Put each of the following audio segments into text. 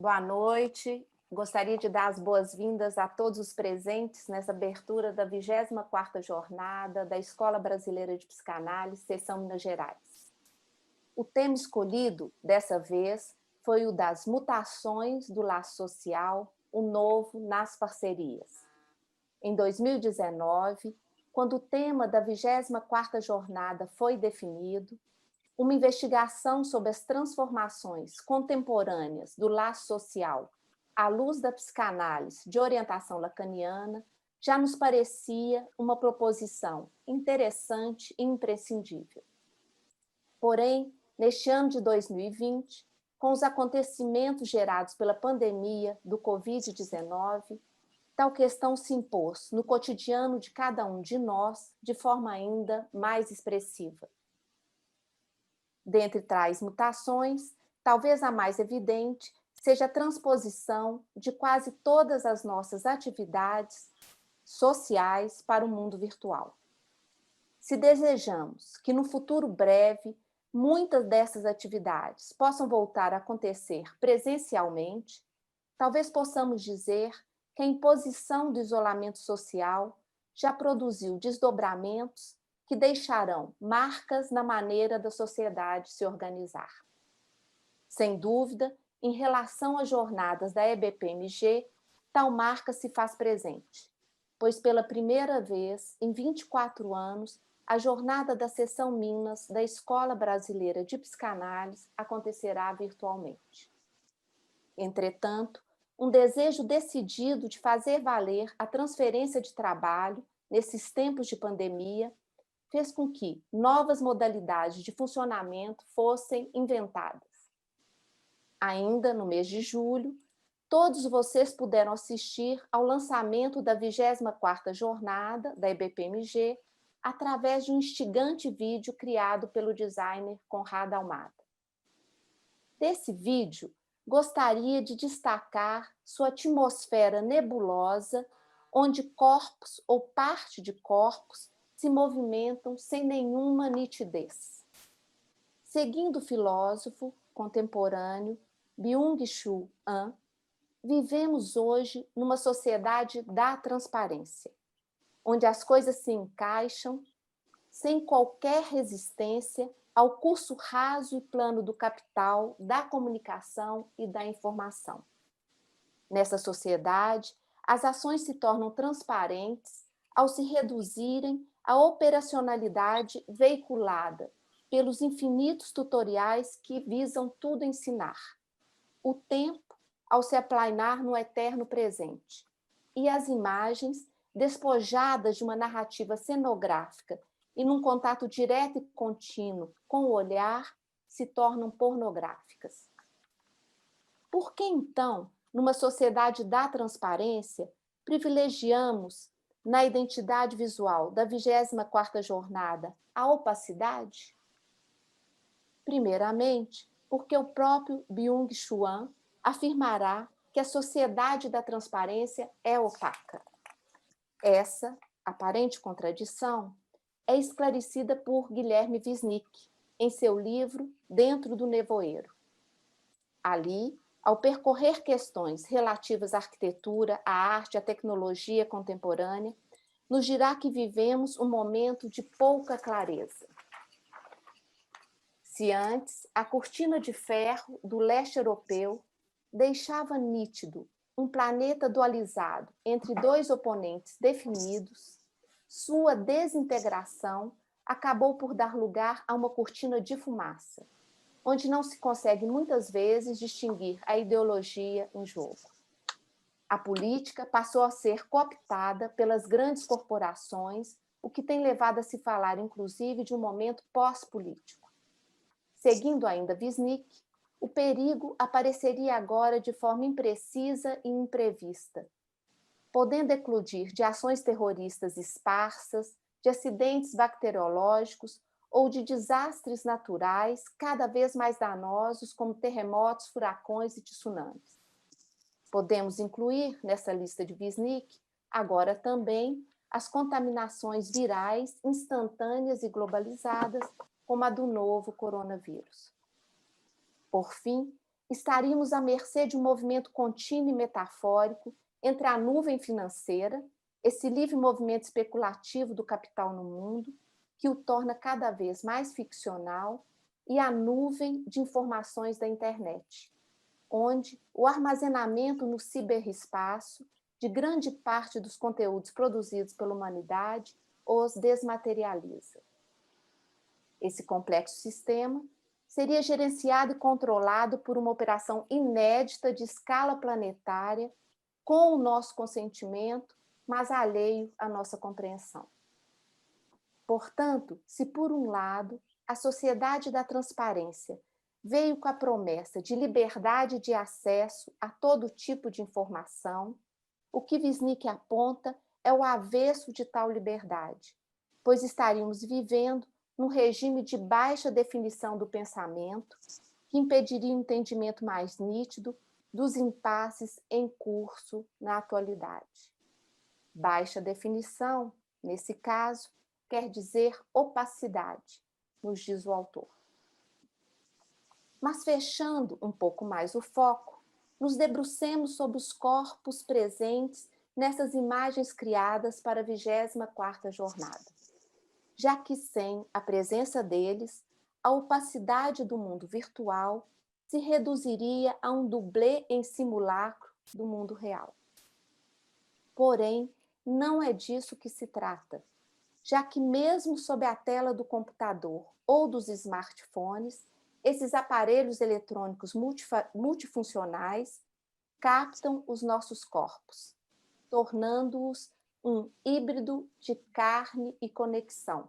Boa noite. Gostaria de dar as boas-vindas a todos os presentes nessa abertura da 24ª jornada da Escola Brasileira de Psicanálise, Seção Minas Gerais. O tema escolhido, dessa vez, foi o das mutações do laço social, o novo nas parcerias. Em 2019, quando o tema da 24ª jornada foi definido, uma investigação sobre as transformações contemporâneas do laço social à luz da psicanálise de orientação lacaniana já nos parecia uma proposição interessante e imprescindível. Porém, neste ano de 2020, com os acontecimentos gerados pela pandemia do Covid-19, tal questão se impôs no cotidiano de cada um de nós de forma ainda mais expressiva. Dentre tais mutações, talvez a mais evidente seja a transposição de quase todas as nossas atividades sociais para o mundo virtual. Se desejamos que no futuro breve muitas dessas atividades possam voltar a acontecer presencialmente, talvez possamos dizer que a imposição do isolamento social já produziu desdobramentos que deixarão marcas na maneira da sociedade se organizar. Sem dúvida, em relação às jornadas da EBPMG, tal marca se faz presente, pois pela primeira vez em 24 anos, a jornada da Seção Minas da Escola Brasileira de Psicanálise acontecerá virtualmente. Entretanto, um desejo decidido de fazer valer a transferência de trabalho nesses tempos de pandemia fez com que novas modalidades de funcionamento fossem inventadas. Ainda no mês de julho, todos vocês puderam assistir ao lançamento da 24ª jornada da EBPMG através de um instigante vídeo criado pelo designer Conrado Almada. Desse vídeo, gostaria de destacar sua atmosfera nebulosa, onde corpos ou parte de corpos se movimentam sem nenhuma nitidez. Seguindo o filósofo contemporâneo Byung-Chul Han, vivemos hoje numa sociedade da transparência, onde as coisas se encaixam sem qualquer resistência ao curso raso e plano do capital, da comunicação e da informação. Nessa sociedade, as ações se tornam transparentes ao se reduzirem à operacionalidade veiculada pelos infinitos tutoriais que visam tudo ensinar. O tempo ao se aplainar no eterno presente. E as imagens, despojadas de uma narrativa cenográfica e num contato direto e contínuo com o olhar, se tornam pornográficas. Por que, então, numa sociedade da transparência, privilegiamos, na identidade visual da 24ª jornada, a opacidade? Primeiramente, porque o próprio Byung-Chul Han afirmará que a sociedade da transparência é opaca. Essa aparente contradição é esclarecida por Guilherme Wisnik em seu livro Dentro do Nevoeiro. Ali, ao percorrer questões relativas à arquitetura, à arte, à tecnologia contemporânea, nos dirá que vivemos um momento de pouca clareza. Se antes a cortina de ferro do leste europeu deixava nítido um planeta dualizado entre dois oponentes definidos, sua desintegração acabou por dar lugar a uma cortina de fumaça, onde não se consegue muitas vezes distinguir a ideologia em jogo. A política passou a ser cooptada pelas grandes corporações, o que tem levado a se falar, inclusive, de um momento pós-político. Seguindo ainda Wisnik, o perigo apareceria agora de forma imprecisa e imprevista, podendo eclodir de ações terroristas esparsas, de acidentes bacteriológicos ou de desastres naturais cada vez mais danosos, como terremotos, furacões e tsunamis. Podemos incluir nessa lista de Wisnik agora também as contaminações virais instantâneas e globalizadas, como a do novo coronavírus. Por fim, estaríamos à mercê de um movimento contínuo e metafórico entre a nuvem financeira, esse livre movimento especulativo do capital no mundo, que o torna cada vez mais ficcional, e a nuvem de informações da internet, onde o armazenamento no ciberespaço de grande parte dos conteúdos produzidos pela humanidade os desmaterializa. Esse complexo sistema seria gerenciado e controlado por uma operação inédita de escala planetária, com o nosso consentimento, mas alheio à nossa compreensão. Portanto, se por um lado a sociedade da transparência veio com a promessa de liberdade de acesso a todo tipo de informação, o que Wisnik aponta é o avesso de tal liberdade, pois estaríamos vivendo num regime de baixa definição do pensamento, que impediria o entendimento mais nítido dos impasses em curso na atualidade. Baixa definição, nesse caso, quer dizer opacidade, nos diz o autor. Mas fechando um pouco mais o foco, nos debrucemos sobre os corpos presentes nessas imagens criadas para a 24ª jornada, já que sem a presença deles, a opacidade do mundo virtual se reduziria a um dublê em simulacro do mundo real. Porém, não é disso que se trata, já que mesmo sob a tela do computador ou dos smartphones, esses aparelhos eletrônicos multifuncionais captam os nossos corpos, tornando-os um híbrido de carne e conexão,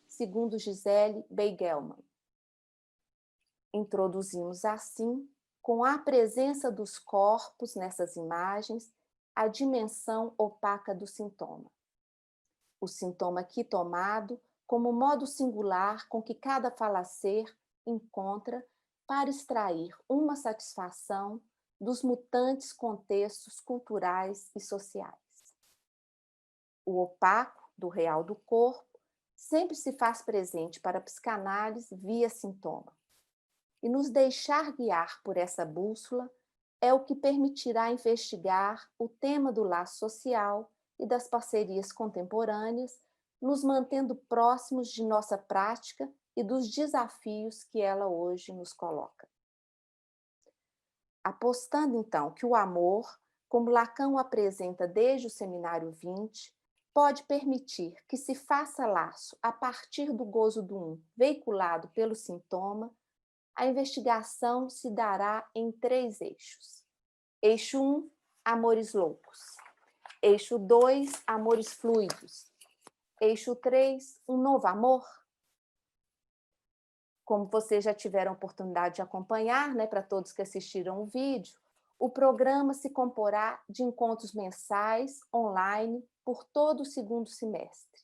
segundo Gisele Beigelman. Introduzimos assim, com a presença dos corpos nessas imagens, a dimensão opaca do sintoma. O sintoma aqui tomado como modo singular com que cada falacer encontra para extrair uma satisfação dos mutantes contextos culturais e sociais. O opaco do real do corpo sempre se faz presente para a psicanálise via sintoma. E nos deixar guiar por essa bússola é o que permitirá investigar o tema do laço social e das parcerias contemporâneas, nos mantendo próximos de nossa prática e dos desafios que ela hoje nos coloca. Apostando, então, que o amor, como Lacan o apresenta desde o Seminário 20, pode permitir que se faça laço a partir do gozo do um, veiculado pelo sintoma, a investigação se dará em 3 eixos. Eixo 1, amores loucos. Eixo 2, amores fluidos. Eixo 3, um novo amor. Como vocês já tiveram a oportunidade de acompanhar, né, para todos que assistiram o vídeo, o programa se comporá de encontros mensais, online, por todo o segundo semestre.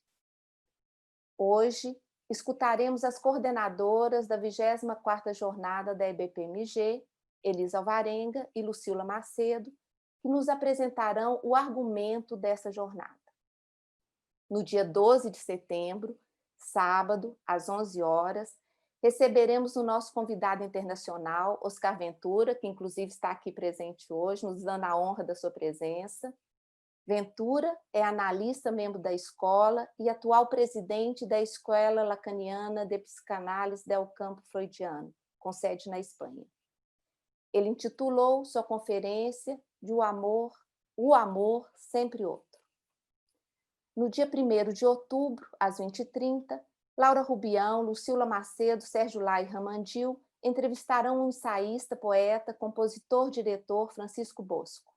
Hoje, escutaremos as coordenadoras da 24ª jornada da EBPMG, Elisa Alvarenga e Lucila Macedo, que nos apresentarão o argumento dessa jornada. No dia 12 de setembro, sábado, às 11 horas, receberemos o nosso convidado internacional, Oscar Ventura, que inclusive está aqui presente hoje, nos dando a honra da sua presença. Ventura é analista, membro da escola e atual presidente da Escola Lacaniana de Psicanálise del Campo Freudiano, com sede na Espanha. Ele intitulou sua conferência de O Amor Sempre Outro. No dia 1º de outubro, às 20h30, Laura Rubião, Lucila Macedo, Sérgio Lai e Ramandil entrevistarão o ensaísta, poeta, compositor, diretor Francisco Bosco.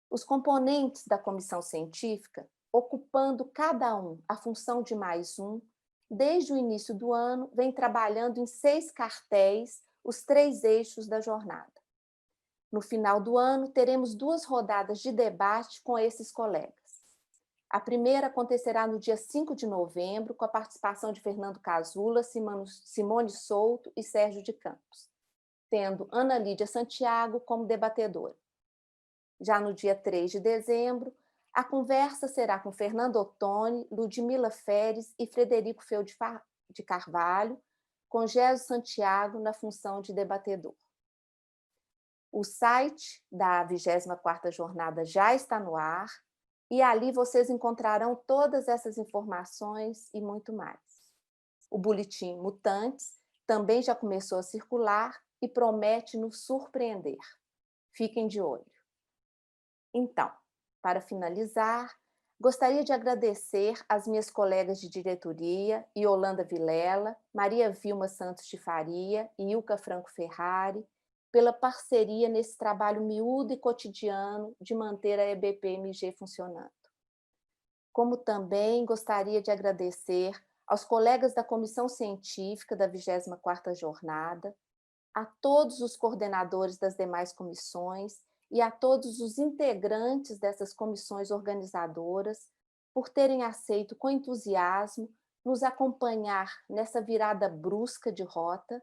Os componentes da comissão científica, ocupando cada um a função de mais um, desde o início do ano, vem trabalhando em 6 cartéis os 3 eixos da jornada. No final do ano, teremos 2 rodadas de debate com esses colegas. A primeira acontecerá no dia 5 de novembro, com a participação de Fernando Casula, Simone Souto e Sérgio de Campos, tendo Ana Lídia Santiago como debatedora. Já no dia 3 de dezembro, a conversa será com Fernando Ottoni, Ludmila Feres e Frederico Feu de Carvalho, com Gésio Santiago na função de debatedor. O site da 24ª Jornada já está no ar e ali vocês encontrarão todas essas informações e muito mais. O boletim Mutantes também já começou a circular e promete nos surpreender. Fiquem de olho. Então, para finalizar, gostaria de agradecer às minhas colegas de diretoria, Yolanda Vilela, Maria Vilma Santos de Faria e Ilka Franco Ferrari, pela parceria nesse trabalho miúdo e cotidiano de manter a EBPMG funcionando. Como também gostaria de agradecer aos colegas da Comissão Científica da 24ª Jornada, a todos os coordenadores das demais comissões e a todos os integrantes dessas comissões organizadoras por terem aceito com entusiasmo nos acompanhar nessa virada brusca de rota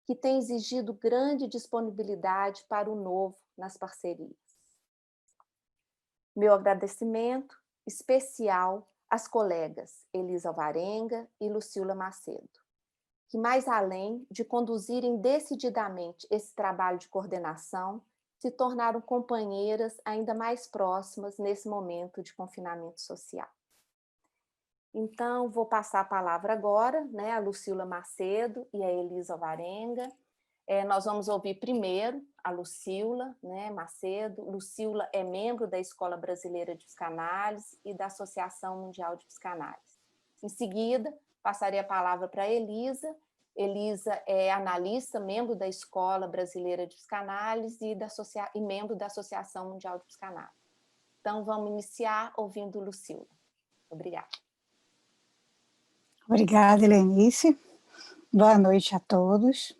que tem exigido grande disponibilidade para o novo nas parcerias. Meu agradecimento especial às colegas Elisa Alvarenga e Lucila Macedo, que mais além de conduzirem decididamente esse trabalho de coordenação, se tornaram companheiras ainda mais próximas nesse momento de confinamento social. Então, vou passar a palavra agora, né, a Lucila Macedo e a Elisa Alvarenga. Nós vamos ouvir primeiro a Lucila, né, Macedo. Lucila é membro da Escola Brasileira de Psicanálise e da Associação Mundial de Psicanálise. Em seguida, passarei a palavra para a Elisa. Elisa é analista, membro da Escola Brasileira de Psicanálise e membro da Associação Mundial de Psicanálise. Então, vamos iniciar ouvindo Lucila. Obrigada. Obrigada, Helenice. Boa noite a todos.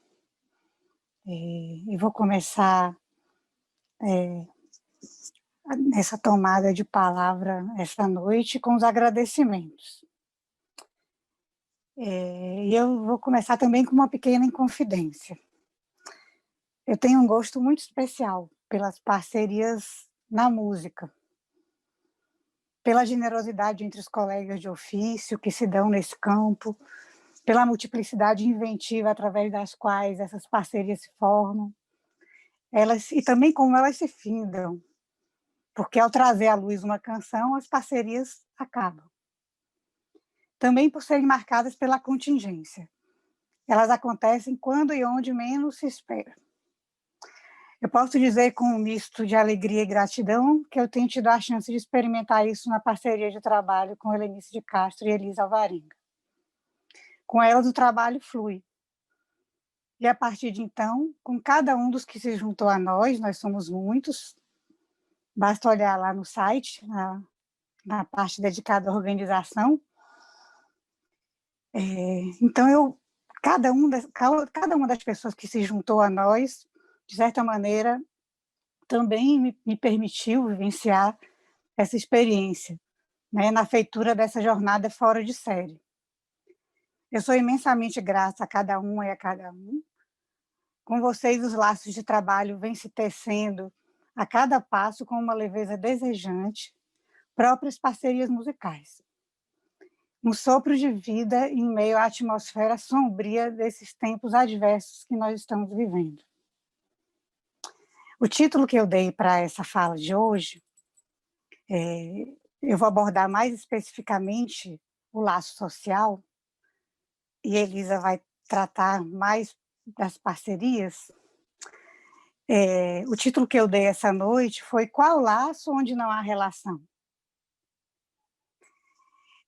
Eu vou começar nessa tomada de palavra esta noite com os agradecimentos. E eu vou começar também com uma pequena inconfidência. Eu tenho um gosto muito especial pelas parcerias na música, pela generosidade entre os colegas de ofício que se dão nesse campo, pela multiplicidade inventiva através das quais essas parcerias se formam, e também como elas se findam, porque ao trazer à luz uma canção, as parcerias acabam. Também por serem marcadas pela contingência. Elas acontecem quando e onde menos se espera. Eu posso dizer com um misto de alegria e gratidão que eu tenho tido a chance de experimentar isso na parceria de trabalho com Helenice de Castro e Elisa Alvarenga. Com elas o trabalho flui. E a partir de então, com cada um dos que se juntou a nós somos muitos, basta olhar lá no site, na parte dedicada à organização. Então, cada uma das pessoas que se juntou a nós, de certa maneira, também me permitiu vivenciar essa experiência, né, na feitura dessa jornada fora de série. Eu sou imensamente grata a cada uma e a cada um. Com vocês, os laços de trabalho vêm se tecendo a cada passo com uma leveza desejante, próprias parcerias musicais. Um sopro de vida em meio à atmosfera sombria desses tempos adversos que nós estamos vivendo. O título que eu dei para essa fala de hoje, eu vou abordar mais especificamente o laço social, e Elisa vai tratar mais das parcerias. O título que eu dei essa noite foi Qual laço onde não há relação?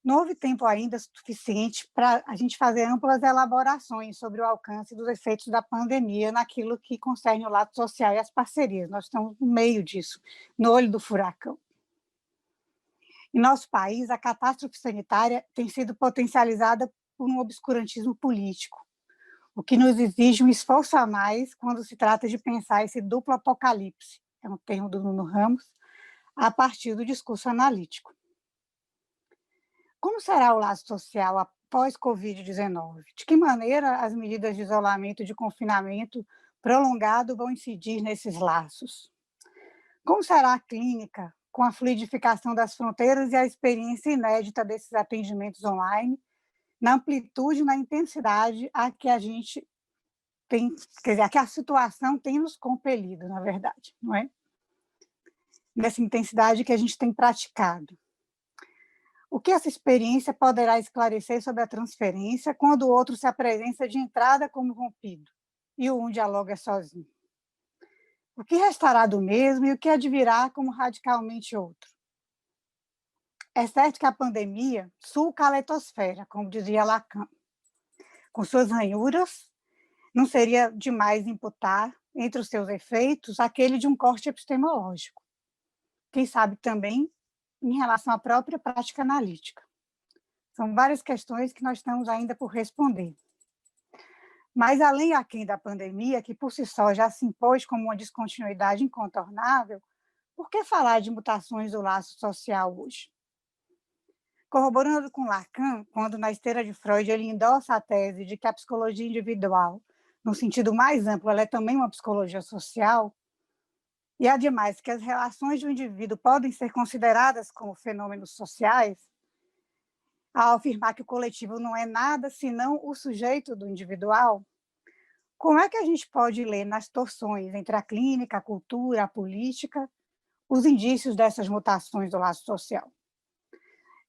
Não houve tempo ainda suficiente para a gente fazer amplas elaborações sobre o alcance dos efeitos da pandemia naquilo que concerne o lado social e as parcerias. Nós estamos no meio disso, no olho do furacão. Em nosso país, a catástrofe sanitária tem sido potencializada por um obscurantismo político, o que nos exige um esforço a mais quando se trata de pensar esse duplo apocalipse, é um termo do Nuno Ramos, a partir do discurso analítico. Como será o laço social após Covid-19? De que maneira as medidas de isolamento e de confinamento prolongado vão incidir nesses laços? Como será a clínica, com a fluidificação das fronteiras e a experiência inédita desses atendimentos online, na amplitude e na intensidade a que a gente tem, quer dizer, que a situação tem nos compelido, na verdade, não é? Nessa intensidade que a gente tem praticado. O que essa experiência poderá esclarecer sobre a transferência quando o outro se apresenta de entrada como rompido e o um dialoga sozinho? O que restará do mesmo e o que advirá como radicalmente outro? É certo que a pandemia sulca a letosfera, como dizia Lacan. Com suas ranhuras, não seria demais imputar, entre os seus efeitos, aquele de um corte epistemológico. Quem sabe também em relação à própria prática analítica. São várias questões que nós estamos ainda por responder. Mas, aquém da pandemia, que por si só já se impôs como uma descontinuidade incontornável, por que falar de mutações do laço social hoje? Corroborando com Lacan, quando na esteira de Freud ele endossa a tese de que a psicologia individual, no sentido mais amplo, ela é também uma psicologia social, e ademais que as relações do indivíduo podem ser consideradas como fenômenos sociais, ao afirmar que o coletivo não é nada senão o sujeito do individual, como é que a gente pode ler nas torções entre a clínica, a cultura, a política, os indícios dessas mutações do laço social?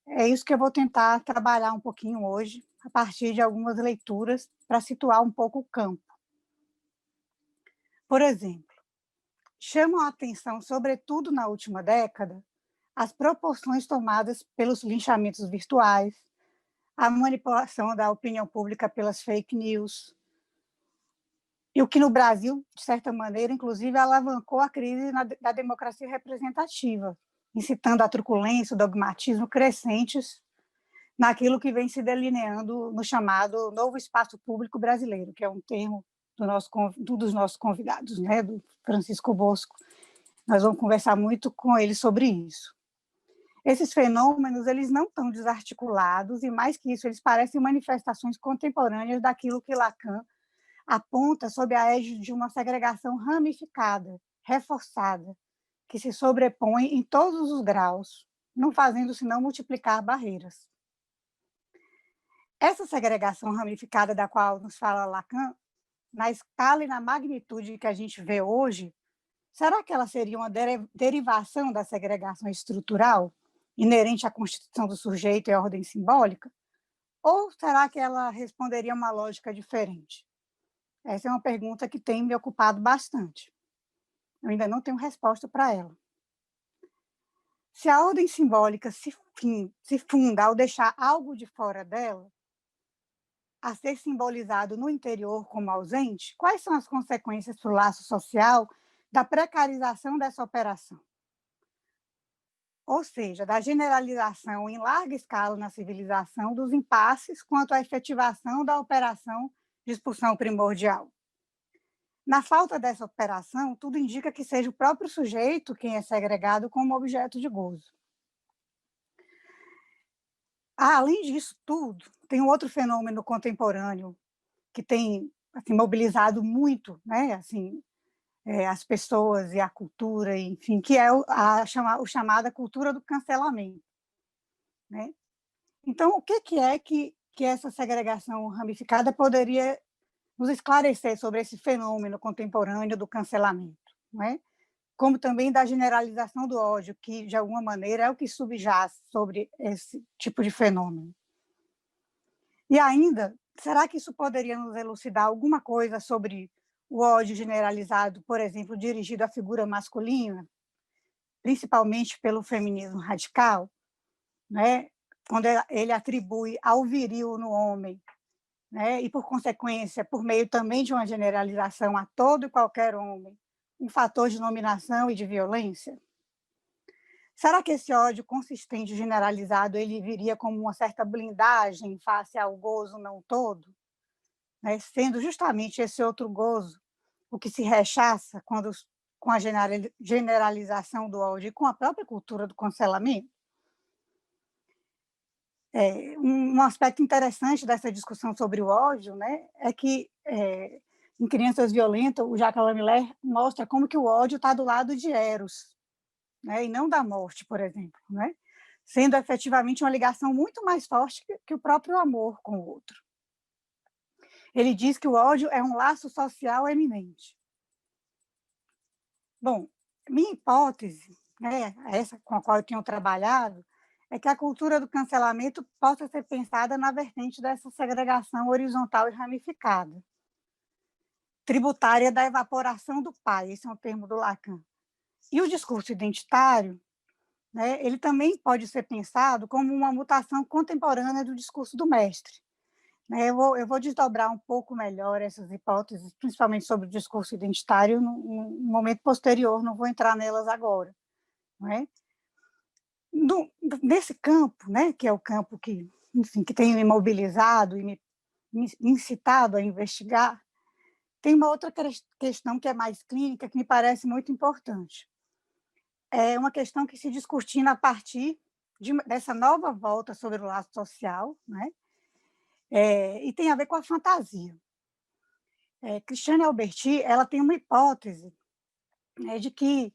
É isso que eu vou tentar trabalhar um pouquinho hoje, a partir de algumas leituras, para situar um pouco o campo. Por exemplo, chamam a atenção, sobretudo na última década, as proporções tomadas pelos linchamentos virtuais, a manipulação da opinião pública pelas fake news, e o que no Brasil, de certa maneira, inclusive, alavancou a crise da democracia representativa, incitando a truculência, o dogmatismo crescentes naquilo que vem se delineando no chamado novo espaço público brasileiro, que é um termo dos nossos convidados, né, do Francisco Bosco. Nós vamos conversar muito com ele sobre isso. Esses fenômenos, eles não estão desarticulados, e mais que isso, eles parecem manifestações contemporâneas daquilo que Lacan aponta sob a égide de uma segregação ramificada, reforçada, que se sobrepõe em todos os graus, não fazendo senão multiplicar barreiras. Essa segregação ramificada da qual nos fala Lacan, na escala e na magnitude que a gente vê hoje, será que ela seria uma derivação da segregação estrutural, inerente à constituição do sujeito e à ordem simbólica? Ou será que ela responderia a uma lógica diferente? Essa é uma pergunta que tem me ocupado bastante. Eu ainda não tenho resposta para ela. Se a ordem simbólica se funda ao deixar algo de fora dela, a ser simbolizado no interior como ausente, quais são as consequências para o laço social da precarização dessa operação? Ou seja, da generalização em larga escala na civilização dos impasses quanto à efetivação da operação de expulsão primordial. Na falta dessa operação, tudo indica que seja o próprio sujeito quem é segregado como objeto de gozo. Além disso tudo, tem um outro fenômeno contemporâneo que tem assim, mobilizado muito, né, assim, as pessoas e a cultura, enfim, que é a chamada cultura do cancelamento, né? Então, o que é que essa segregação ramificada poderia nos esclarecer sobre esse fenômeno contemporâneo do cancelamento, não é? Como também da generalização do ódio, que, de alguma maneira, é o que subjaz sobre esse tipo de fenômeno. E ainda, será que isso poderia nos elucidar alguma coisa sobre o ódio generalizado, por exemplo, dirigido à figura masculina, principalmente pelo feminismo radical, né? Quando ele atribui ao viril no homem, né? E, por consequência, por meio também de uma generalização a todo e qualquer homem, um fator de dominação e de violência? Será que esse ódio consistente generalizado ele viria como uma certa blindagem face ao gozo não todo? Né? Sendo justamente esse outro gozo o que se rechaça com a generalização do ódio e com a própria cultura do cancelamento? Um aspecto interessante dessa discussão sobre o ódio, né, é que em Crianças Violentas, o Jacques Lamillard mostra como que o ódio está do lado de Eros, né, e não da morte, por exemplo, né, sendo efetivamente uma ligação muito mais forte que o próprio amor com o outro. Ele diz que o ódio é um laço social eminente. Bom, minha hipótese, né, essa com a qual eu tenho trabalhado, é que a cultura do cancelamento possa ser pensada na vertente dessa segregação horizontal e ramificada, tributária da evaporação do pai, esse é um termo do Lacan. E o discurso identitário, né, ele também pode ser pensado como uma mutação contemporânea do discurso do mestre. Né, eu vou desdobrar um pouco melhor essas hipóteses, principalmente sobre o discurso identitário, no momento posterior, não vou entrar nelas agora. Não é? Nesse campo, né, que é o campo que, enfim, que tem me mobilizado e me incitado a investigar, tem uma outra questão que é mais clínica, que me parece muito importante. É uma questão que se discutindo a partir dessa nova volta sobre o laço social, né? E tem a ver com a fantasia. Christiane Alberti, ela tem uma hipótese, né, de que,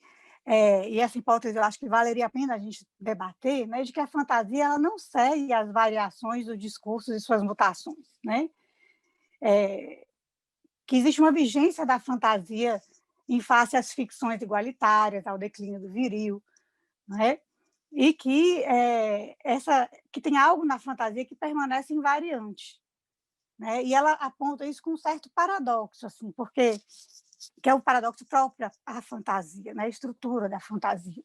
e essa hipótese eu acho que valeria a pena a gente debater, né, de que a fantasia ela não segue as variações do discurso e suas mutações, né? Que existe uma vigência da fantasia em face às ficções igualitárias, ao declínio do viril, né? E que tem algo na fantasia que permanece invariante, né? E ela aponta isso com um certo paradoxo, assim, porque que é o paradoxo próprio à fantasia, né? A estrutura da fantasia,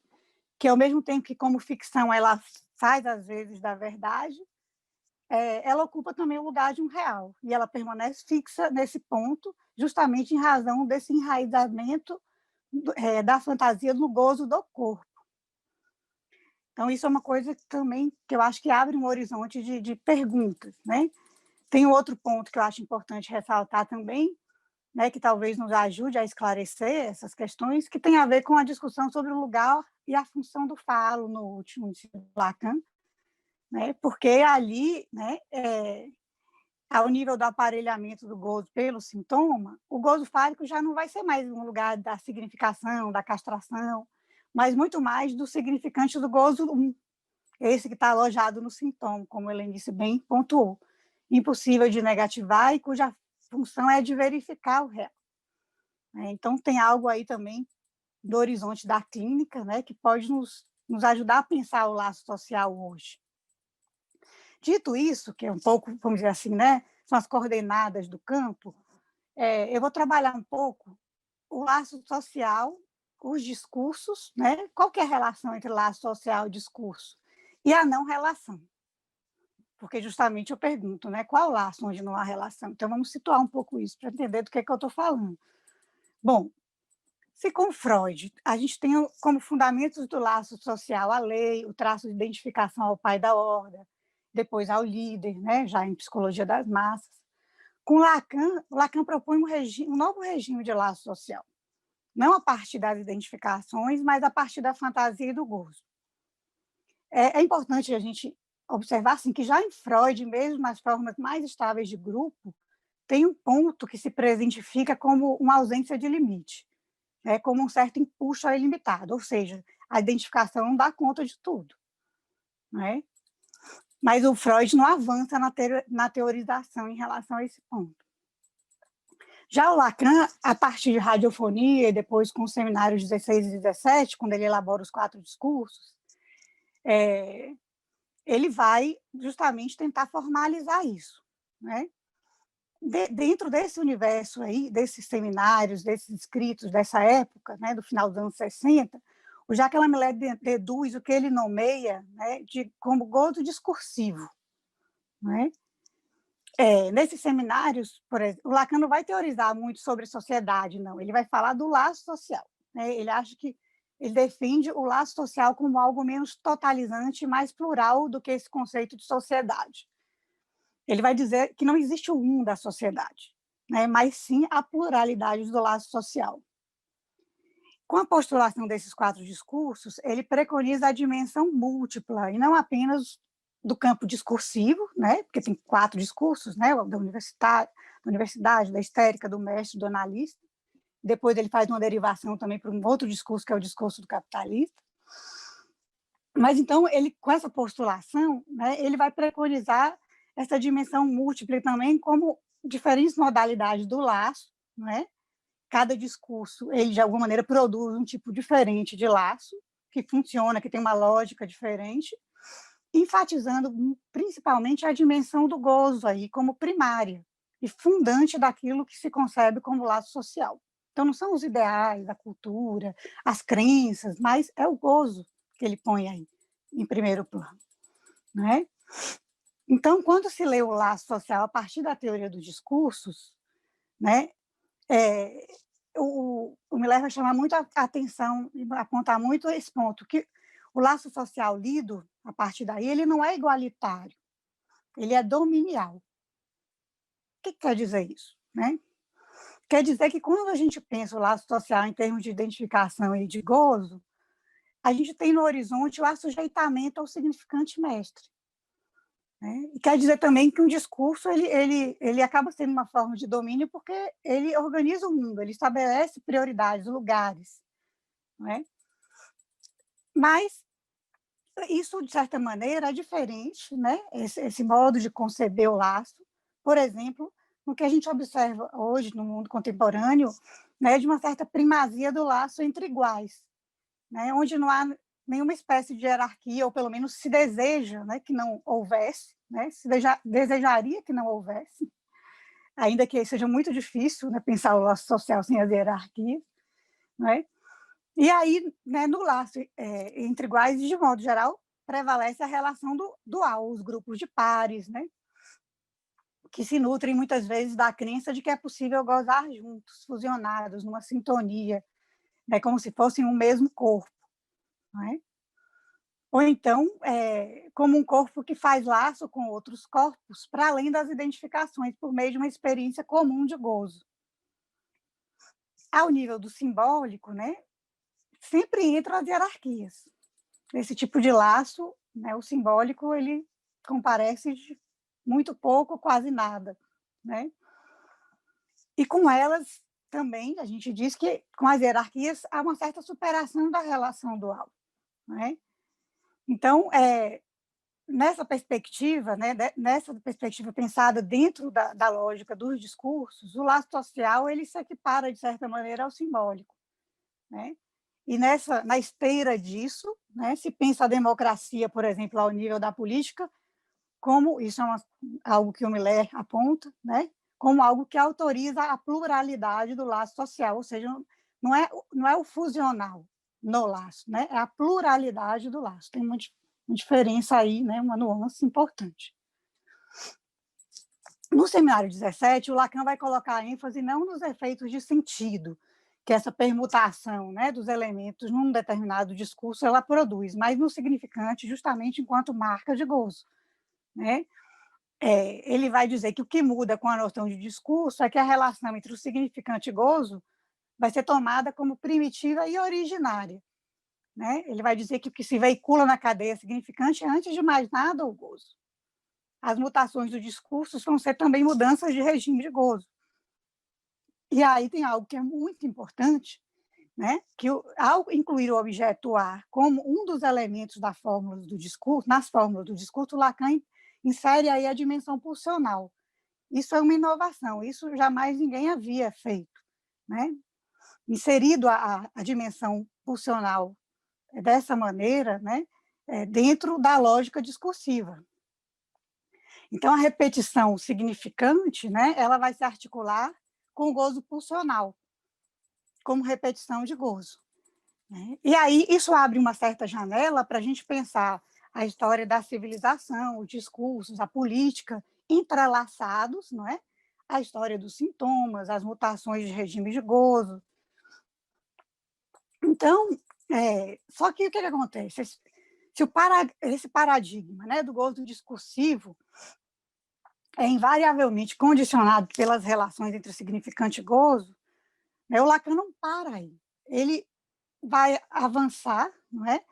que ao mesmo tempo que como ficção ela faz às vezes da verdade, ela ocupa também o lugar de um real e ela permanece fixa nesse ponto, justamente em razão desse enraizamento da fantasia no gozo do corpo. Então isso é uma coisa também que eu acho que abre um horizonte de perguntas, né? Tem outro ponto que eu acho importante ressaltar também, né, que talvez nos ajude a esclarecer essas questões, que tem a ver com a discussão sobre o lugar e a função do falo no último ensino de Lacan, né, porque ali, né, ao nível do aparelhamento do gozo pelo sintoma, o gozo fálico já não vai ser mais um lugar da significação, da castração, mas muito mais do significante do gozo esse que está alojado no sintoma, como a Helenice bem pontuou, impossível de negativar e cuja função é de verificar o real. Então, tem algo aí também do horizonte da clínica, né, que pode nos ajudar a pensar o laço social hoje. Dito isso, que é um pouco, vamos dizer assim, né, são as coordenadas do campo, eu vou trabalhar um pouco o laço social, os discursos, né, qual que é a relação entre laço social e discurso, e a não relação. Porque justamente eu pergunto, né, qual o laço onde não há relação? Então, vamos situar um pouco isso para entender do que eu estou falando. Bom, se com Freud a gente tem como fundamentos do laço social a lei, o traço de identificação ao pai da horda, depois ao líder, né, já em psicologia das massas, com Lacan propõe um novo regime de laço social, não a partir das identificações, mas a partir da fantasia e do gozo. É importante a gente observar assim, que já em Freud, mesmo nas formas mais estáveis de grupo, tem um ponto que se presentifica como uma ausência de limite, como um certo empuxo ilimitado, ou seja, a identificação não dá conta de tudo. Né? Mas o Freud não avança na teorização em relação a esse ponto. Já o Lacan, a partir de radiofonia, e depois com os seminários 16 e 17, quando ele elabora os 4 discursos, ele vai justamente tentar formalizar isso. Né? Dentro desse universo aí, desses seminários, desses escritos dessa época, né, do final dos anos 60, o Jacques Lamillet deduz o que ele nomeia, né, como gozo discursivo. Né? Nesses seminários, por exemplo, o Lacan não vai teorizar muito sobre sociedade, não. Ele vai falar do laço social. Né? Ele acha que ele defende o laço social como algo menos totalizante e mais plural do que esse conceito de sociedade. Ele vai dizer que não existe o um da sociedade, né? Mas sim a pluralidade do laço social. Com a postulação desses 4 discursos, ele preconiza a dimensão múltipla, e não apenas do campo discursivo, né? Porque tem 4 discursos, né? Da universidade, da histérica, do mestre, do analista. Depois ele faz uma derivação também para um outro discurso, que é o discurso do capitalista. Mas, então, ele, com essa postulação, né, ele vai preconizar essa dimensão múltipla também como diferentes modalidades do laço, não é? Cada discurso, ele de alguma maneira produz um tipo diferente de laço, que funciona, que tem uma lógica diferente, enfatizando principalmente a dimensão do gozo aí como primária e fundante daquilo que se concebe como laço social. Então, não são os ideais, a cultura, as crenças, mas é o gozo que ele põe aí em primeiro plano, né? Então, quando se lê o laço social a partir da teoria dos discursos, né, o Miller vai chamar muito a atenção e apontar muito esse ponto, que o laço social lido, a partir daí, ele não é igualitário, ele é dominial. O que quer dizer isso? Né? Quer dizer que quando a gente pensa o laço social em termos de identificação e de gozo, a gente tem no horizonte o assujeitamento ao significante mestre. Né? E quer dizer também que um discurso ele acaba sendo uma forma de domínio porque ele organiza o mundo, ele estabelece prioridades, lugares. Né? Mas isso, de certa maneira, é diferente, né? Esse modo de conceber o laço, por exemplo, no que a gente observa hoje no mundo contemporâneo, né, de uma certa primazia do laço entre iguais, né, onde não há nenhuma espécie de hierarquia, ou pelo menos se deseja, né, que não houvesse, né, desejaria que não houvesse, ainda que seja muito difícil, né, pensar o laço social sem as hierarquias, né? E aí, né, no laço entre iguais, de modo geral, prevalece a relação dual, os grupos de pares, né, que se nutrem muitas vezes da crença de que é possível gozar juntos, fusionados, numa sintonia, né, como se fossem um mesmo corpo. Né? Ou então, como um corpo que faz laço com outros corpos, para além das identificações, por meio de uma experiência comum de gozo. Ao nível do simbólico, né, sempre entram as hierarquias. Esse tipo de laço, né, o simbólico, ele comparece de muito pouco, quase nada. Né? E com elas também, a gente diz que com as hierarquias há uma certa superação da relação dual. Né? Então, nessa perspectiva, né, nessa perspectiva pensada dentro da lógica dos discursos, o laço social ele se equipara, de certa maneira, ao simbólico. Né? E na esteira disso, né, se pensa a democracia, por exemplo, ao nível da política, como isso é algo que o Miller aponta, né, como algo que autoriza a pluralidade do laço social, ou seja, não é o fusional no laço, né, é a pluralidade do laço. Tem uma diferença aí, né, uma nuance importante. No seminário 17, o Lacan vai colocar ênfase não nos efeitos de sentido, que essa permutação, né, dos elementos num determinado discurso ela produz, mas no significante justamente enquanto marca de gozo. Né? Ele vai dizer que o que muda com a noção de discurso é que a relação entre o significante e gozo vai ser tomada como primitiva e originária. Né? Ele vai dizer que o que se veicula na cadeia significante é, antes de mais nada, o gozo. As mutações do discurso vão ser também mudanças de regime de gozo. E aí tem algo que é muito importante, né? Que ao incluir o objeto A como um dos elementos da fórmula do discurso, nas fórmulas do discurso, Lacan insere aí a dimensão pulsional. Isso é uma inovação, isso jamais ninguém havia feito. Né? Inserido a dimensão pulsional dessa maneira, né? Dentro da lógica discursiva. Então, a repetição significante, né? Ela vai se articular com o gozo pulsional, como repetição de gozo. Né? E aí isso abre uma certa janela para a gente pensar a história da civilização, os discursos, a política, entrelaçados, não é? A história dos sintomas, as mutações de regime de gozo. Então, só que o que acontece? Esse paradigma, né, do gozo discursivo é invariavelmente condicionado pelas relações entre significante e gozo, né, o Lacan não para aí. Ele vai avançar, não é?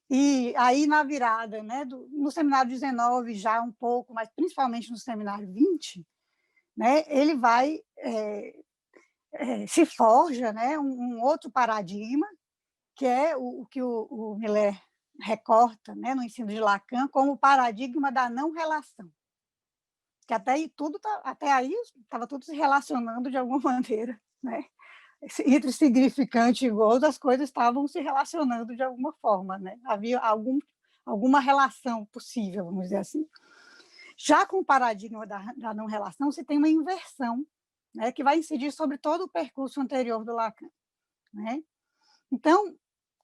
E aí, na virada, né, no seminário 19, já um pouco, mas principalmente no seminário 20, né, ele vai, se forja, né, um outro paradigma, que é o que o Miller recorta, né, no ensino de Lacan, como o paradigma da não-relação. que até aí estava tudo se relacionando de alguma maneira, né? Entre significante e gozo, as coisas estavam se relacionando de alguma forma, né? Havia alguma relação possível, vamos dizer assim. Já com o paradigma da não relação, se tem uma inversão, né, que vai incidir sobre todo o percurso anterior do Lacan, né? Então,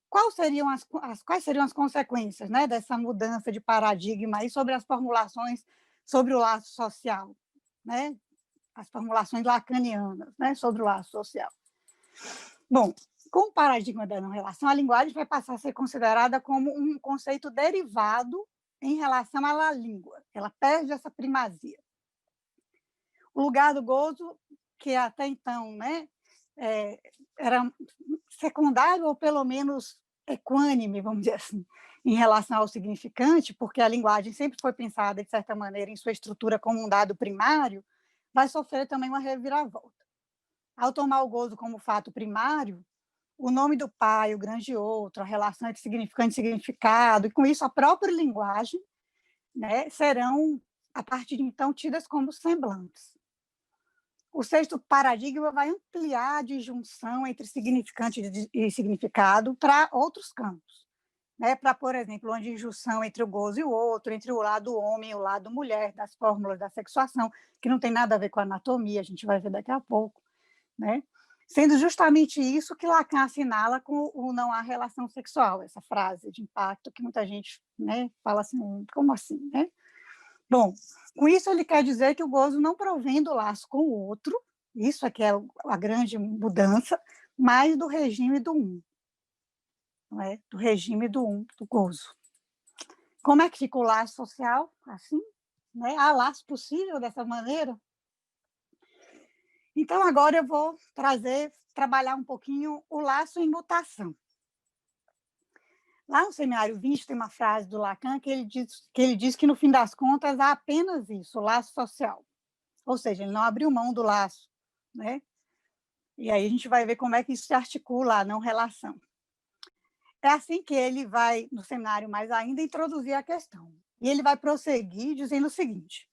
quais seriam as consequências, né, dessa mudança de paradigma aí sobre as formulações sobre o laço social, né? As formulações lacanianas, né, sobre o laço social. Bom, com o paradigma da não-relação, a linguagem vai passar a ser considerada como um conceito derivado em relação à língua. Ela perde essa primazia. O lugar do gozo, que até então, né, era secundário ou pelo menos equânime, vamos dizer assim, em relação ao significante, porque a linguagem sempre foi pensada, de certa maneira, em sua estrutura como um dado primário, vai sofrer também uma reviravolta. Ao tomar o gozo como fato primário, o nome do pai, o grande outro, a relação entre significante e significado, e com isso a própria linguagem, né, serão, a partir de então, tidas como semblantes. O sexto paradigma vai ampliar a disjunção entre significante e significado para outros campos, né? Para, por exemplo, uma disjunção entre o gozo e o outro, entre o lado homem e o lado mulher, das fórmulas da sexuação, que não tem nada a ver com a anatomia, a gente vai ver daqui a pouco, né? Sendo justamente isso que Lacan assinala com o não há relação sexual, essa frase de impacto que muita gente, né, fala assim, como assim, né? Bom, com isso ele quer dizer que o gozo não provém do laço com o outro, isso é que é a grande mudança, mas do regime do um, não é? Do regime do um, do gozo. Como é que fica o laço social? Assim, né? Há laço possível dessa maneira? Então, agora eu vou trabalhar um pouquinho o laço em mutação. Lá no Seminário 20 tem uma frase do Lacan que ele diz que, no fim das contas, há apenas isso, o laço social. Ou seja, ele não abriu mão do laço, né? E aí a gente vai ver como é que isso se articula a não relação. É assim que ele vai, no seminário mais ainda, introduzir a questão. E ele vai prosseguir dizendo o seguinte: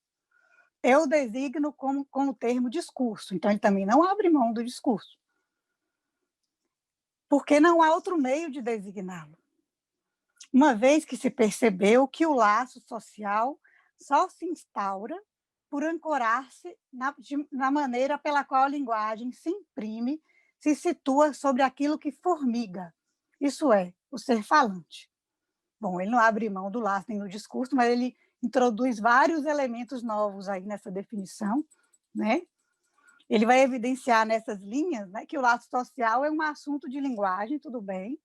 eu designo com o termo discurso. Então, ele também não abre mão do discurso, porque não há outro meio de designá-lo. Uma vez que se percebeu que o laço social só se instaura por ancorar-se na maneira pela qual a linguagem se imprime, se situa sobre aquilo que formiga, isso é, o ser falante. Bom, ele não abre mão do laço nem no discurso, mas ele introduz vários elementos novos aí nessa definição, né? Ele vai evidenciar nessas linhas, né, que o laço social é um assunto de linguagem, tudo bem,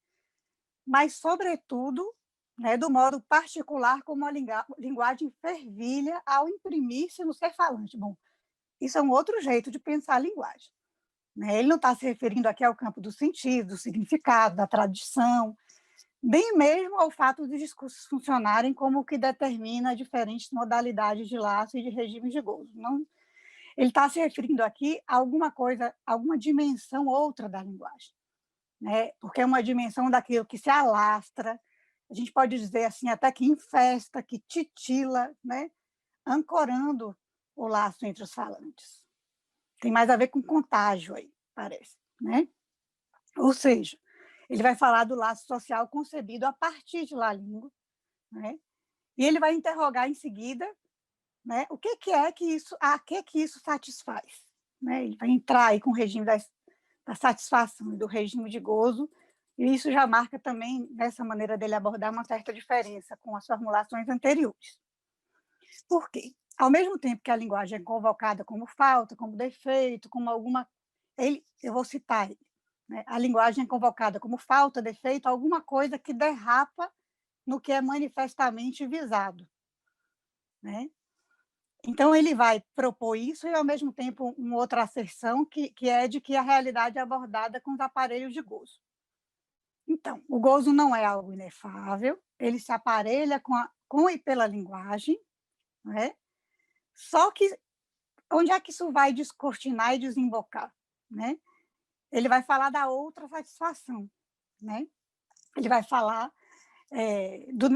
mas, sobretudo, né, do modo particular como a linguagem fervilha ao imprimir-se no ser falante. Bom, isso é um outro jeito de pensar a linguagem, né? Ele não está se referindo aqui ao campo do sentido, do significado, da tradição, nem mesmo ao fato de discursos funcionarem como o que determina diferentes modalidades de laço e de regimes de gozo. Não, ele está se referindo aqui a alguma coisa, alguma dimensão outra da linguagem, né? Porque é uma dimensão daquilo que se alastra, a gente pode dizer assim, até que infesta, que titila, né? Ancorando o laço entre os falantes. Tem mais a ver com contágio aí, parece, né? Ou seja, ele vai falar do laço social concebido a partir de la língua, né? E ele vai interrogar em seguida, né, o que é que isso, a que isso satisfaz, né? Ele vai entrar aí com o regime da satisfação e do regime de gozo, e isso já marca também, nessa maneira dele abordar, uma certa diferença com as formulações anteriores. Por quê? Ao mesmo tempo que a linguagem é convocada como falta, como defeito, como alguma... eu vou citar ele, né? A linguagem é convocada como falta, defeito, alguma coisa que derrapa no que é manifestamente visado, né? Então, ele vai propor isso e, ao mesmo tempo, uma outra asserção que é de que a realidade é abordada com os aparelhos de gozo. Então, o gozo não é algo inefável, ele se aparelha com e pela linguagem, né? Só que onde é que isso vai descortinar e desembocar, né? Ele vai falar da outra satisfação, né? Ele vai falar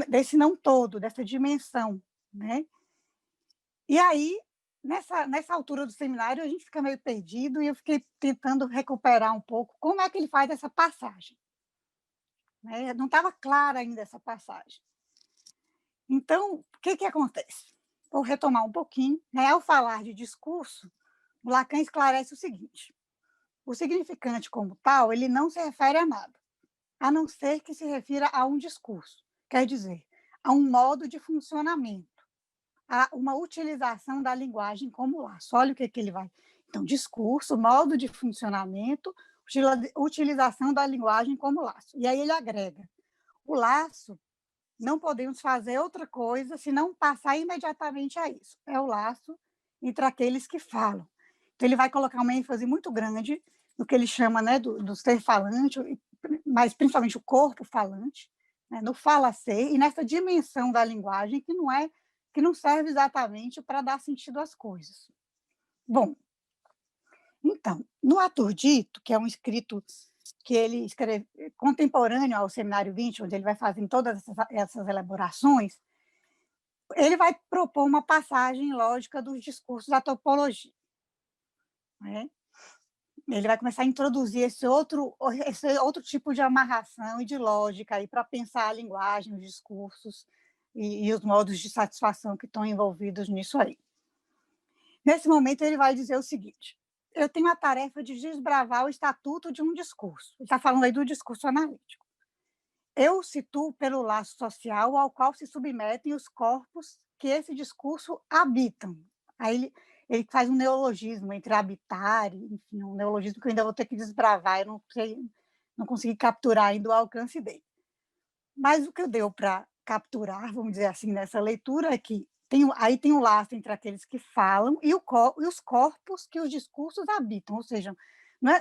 desse não todo, dessa dimensão, né? E aí nessa altura do seminário, a gente fica meio perdido e eu fiquei tentando recuperar um pouco como é que ele faz essa passagem, né? Não estava clara ainda essa passagem. Então, o que que acontece? Vou retomar um pouquinho, né? Ao falar de discurso, o Lacan esclarece o seguinte: o significante como tal, ele não se refere a nada, a não ser que se refira a um discurso, quer dizer, a um modo de funcionamento, a uma utilização da linguagem como laço. Olha o que ele vai. Então, discurso, modo de funcionamento, utilização da linguagem como laço. E aí ele agrega: o laço, não podemos fazer outra coisa senão passar imediatamente a isso. É o laço entre aqueles que falam. Então, ele vai colocar uma ênfase muito grande no que ele chama, né, do ser falante, mas principalmente o corpo falante, né, no fala-ser, e nessa dimensão da linguagem que não serve exatamente para dar sentido às coisas. Bom, então, no Ator Dito, que é um escrito que ele escreve contemporâneo ao Seminário 20, onde ele vai fazendo todas essas elaborações, ele vai propor uma passagem lógica dos discursos da topologia, né? Ele vai começar a introduzir esse outro tipo de amarração e de lógica aí para pensar a linguagem, os discursos e os modos de satisfação que estão envolvidos nisso aí. Nesse momento, ele vai dizer o seguinte: eu tenho a tarefa de desbravar o estatuto de um discurso. Ele está falando aí do discurso analítico. Eu o situo pelo laço social ao qual se submetem os corpos que esse discurso habitam. Aí ele faz um neologismo entre habitar, enfim, um neologismo que eu ainda vou ter que desbravar, eu não sei, não consegui capturar ainda o alcance dele. Mas o que deu para capturar, vamos dizer assim, nessa leitura é que aí tem um laço entre aqueles que falam e os corpos que os discursos habitam, ou seja,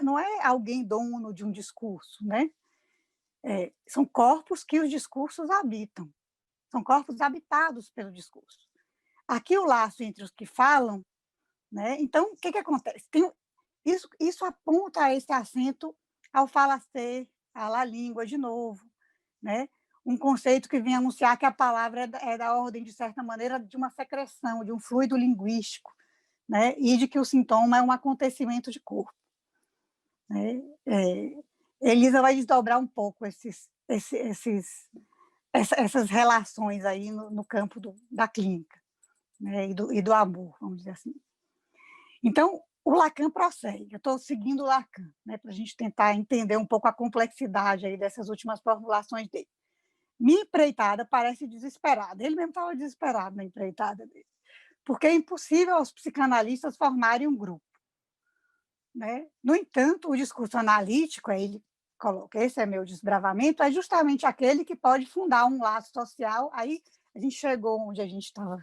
não é alguém dono de um discurso, né? São corpos que os discursos habitam, são corpos habitados pelo discurso. Aqui o laço entre os que falam, né? Então, o que acontece? Isso aponta a esse acento ao falacer, à língua de novo, né? Um conceito que vem anunciar que a palavra é da ordem, de certa maneira, de uma secreção, de um fluido linguístico, né? E de que o sintoma é um acontecimento de corpo, né? Elisa vai desdobrar um pouco essas relações aí no campo da clínica, né? E do amor, vamos dizer assim. Então, o Lacan prossegue. Eu estou seguindo o Lacan, né, para a gente tentar entender um pouco a complexidade aí dessas últimas formulações dele. Minha empreitada parece desesperada. Ele mesmo estava desesperado na empreitada dele, porque é impossível aos psicanalistas formarem um grupo, né? No entanto, o discurso analítico, aí ele coloca, esse é meu desbravamento, é justamente aquele que pode fundar um laço social. Aí a gente chegou onde a gente estava,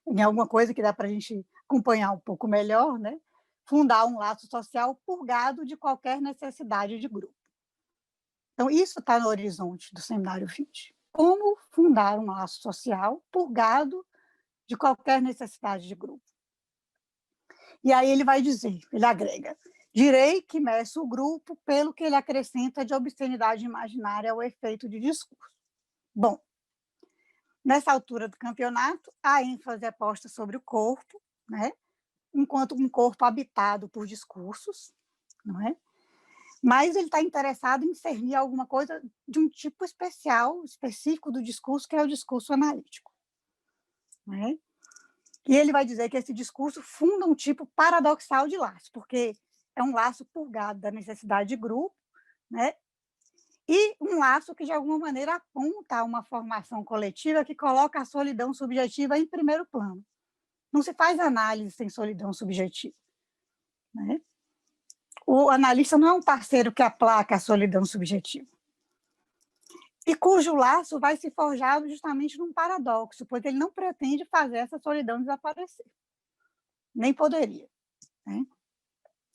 em alguma coisa que dá para a gente acompanhar um pouco melhor, né? Fundar um laço social purgado de qualquer necessidade de grupo. Então, isso está no horizonte do Seminário 20. Como fundar um laço social purgado de qualquer necessidade de grupo. E aí ele vai dizer, ele agrega: direi que meço o grupo pelo que ele acrescenta de obscenidade imaginária ao efeito de discurso. Bom, nessa altura do campeonato, a ênfase é posta sobre o corpo, né? Enquanto um corpo habitado por discursos, não é? Mas ele está interessado em discernir alguma coisa de um tipo especial, específico do discurso, que é o discurso analítico, né? E ele vai dizer que esse discurso funda um tipo paradoxal de laço, porque é um laço purgado da necessidade de grupo, né? E um laço que, de alguma maneira, aponta a uma formação coletiva que coloca a solidão subjetiva em primeiro plano. Não se faz análise sem solidão subjetiva, né? O analista não é um parceiro que aplaca a solidão subjetiva, e cujo laço vai se forjar justamente num paradoxo, porque ele não pretende fazer essa solidão desaparecer, nem poderia, né?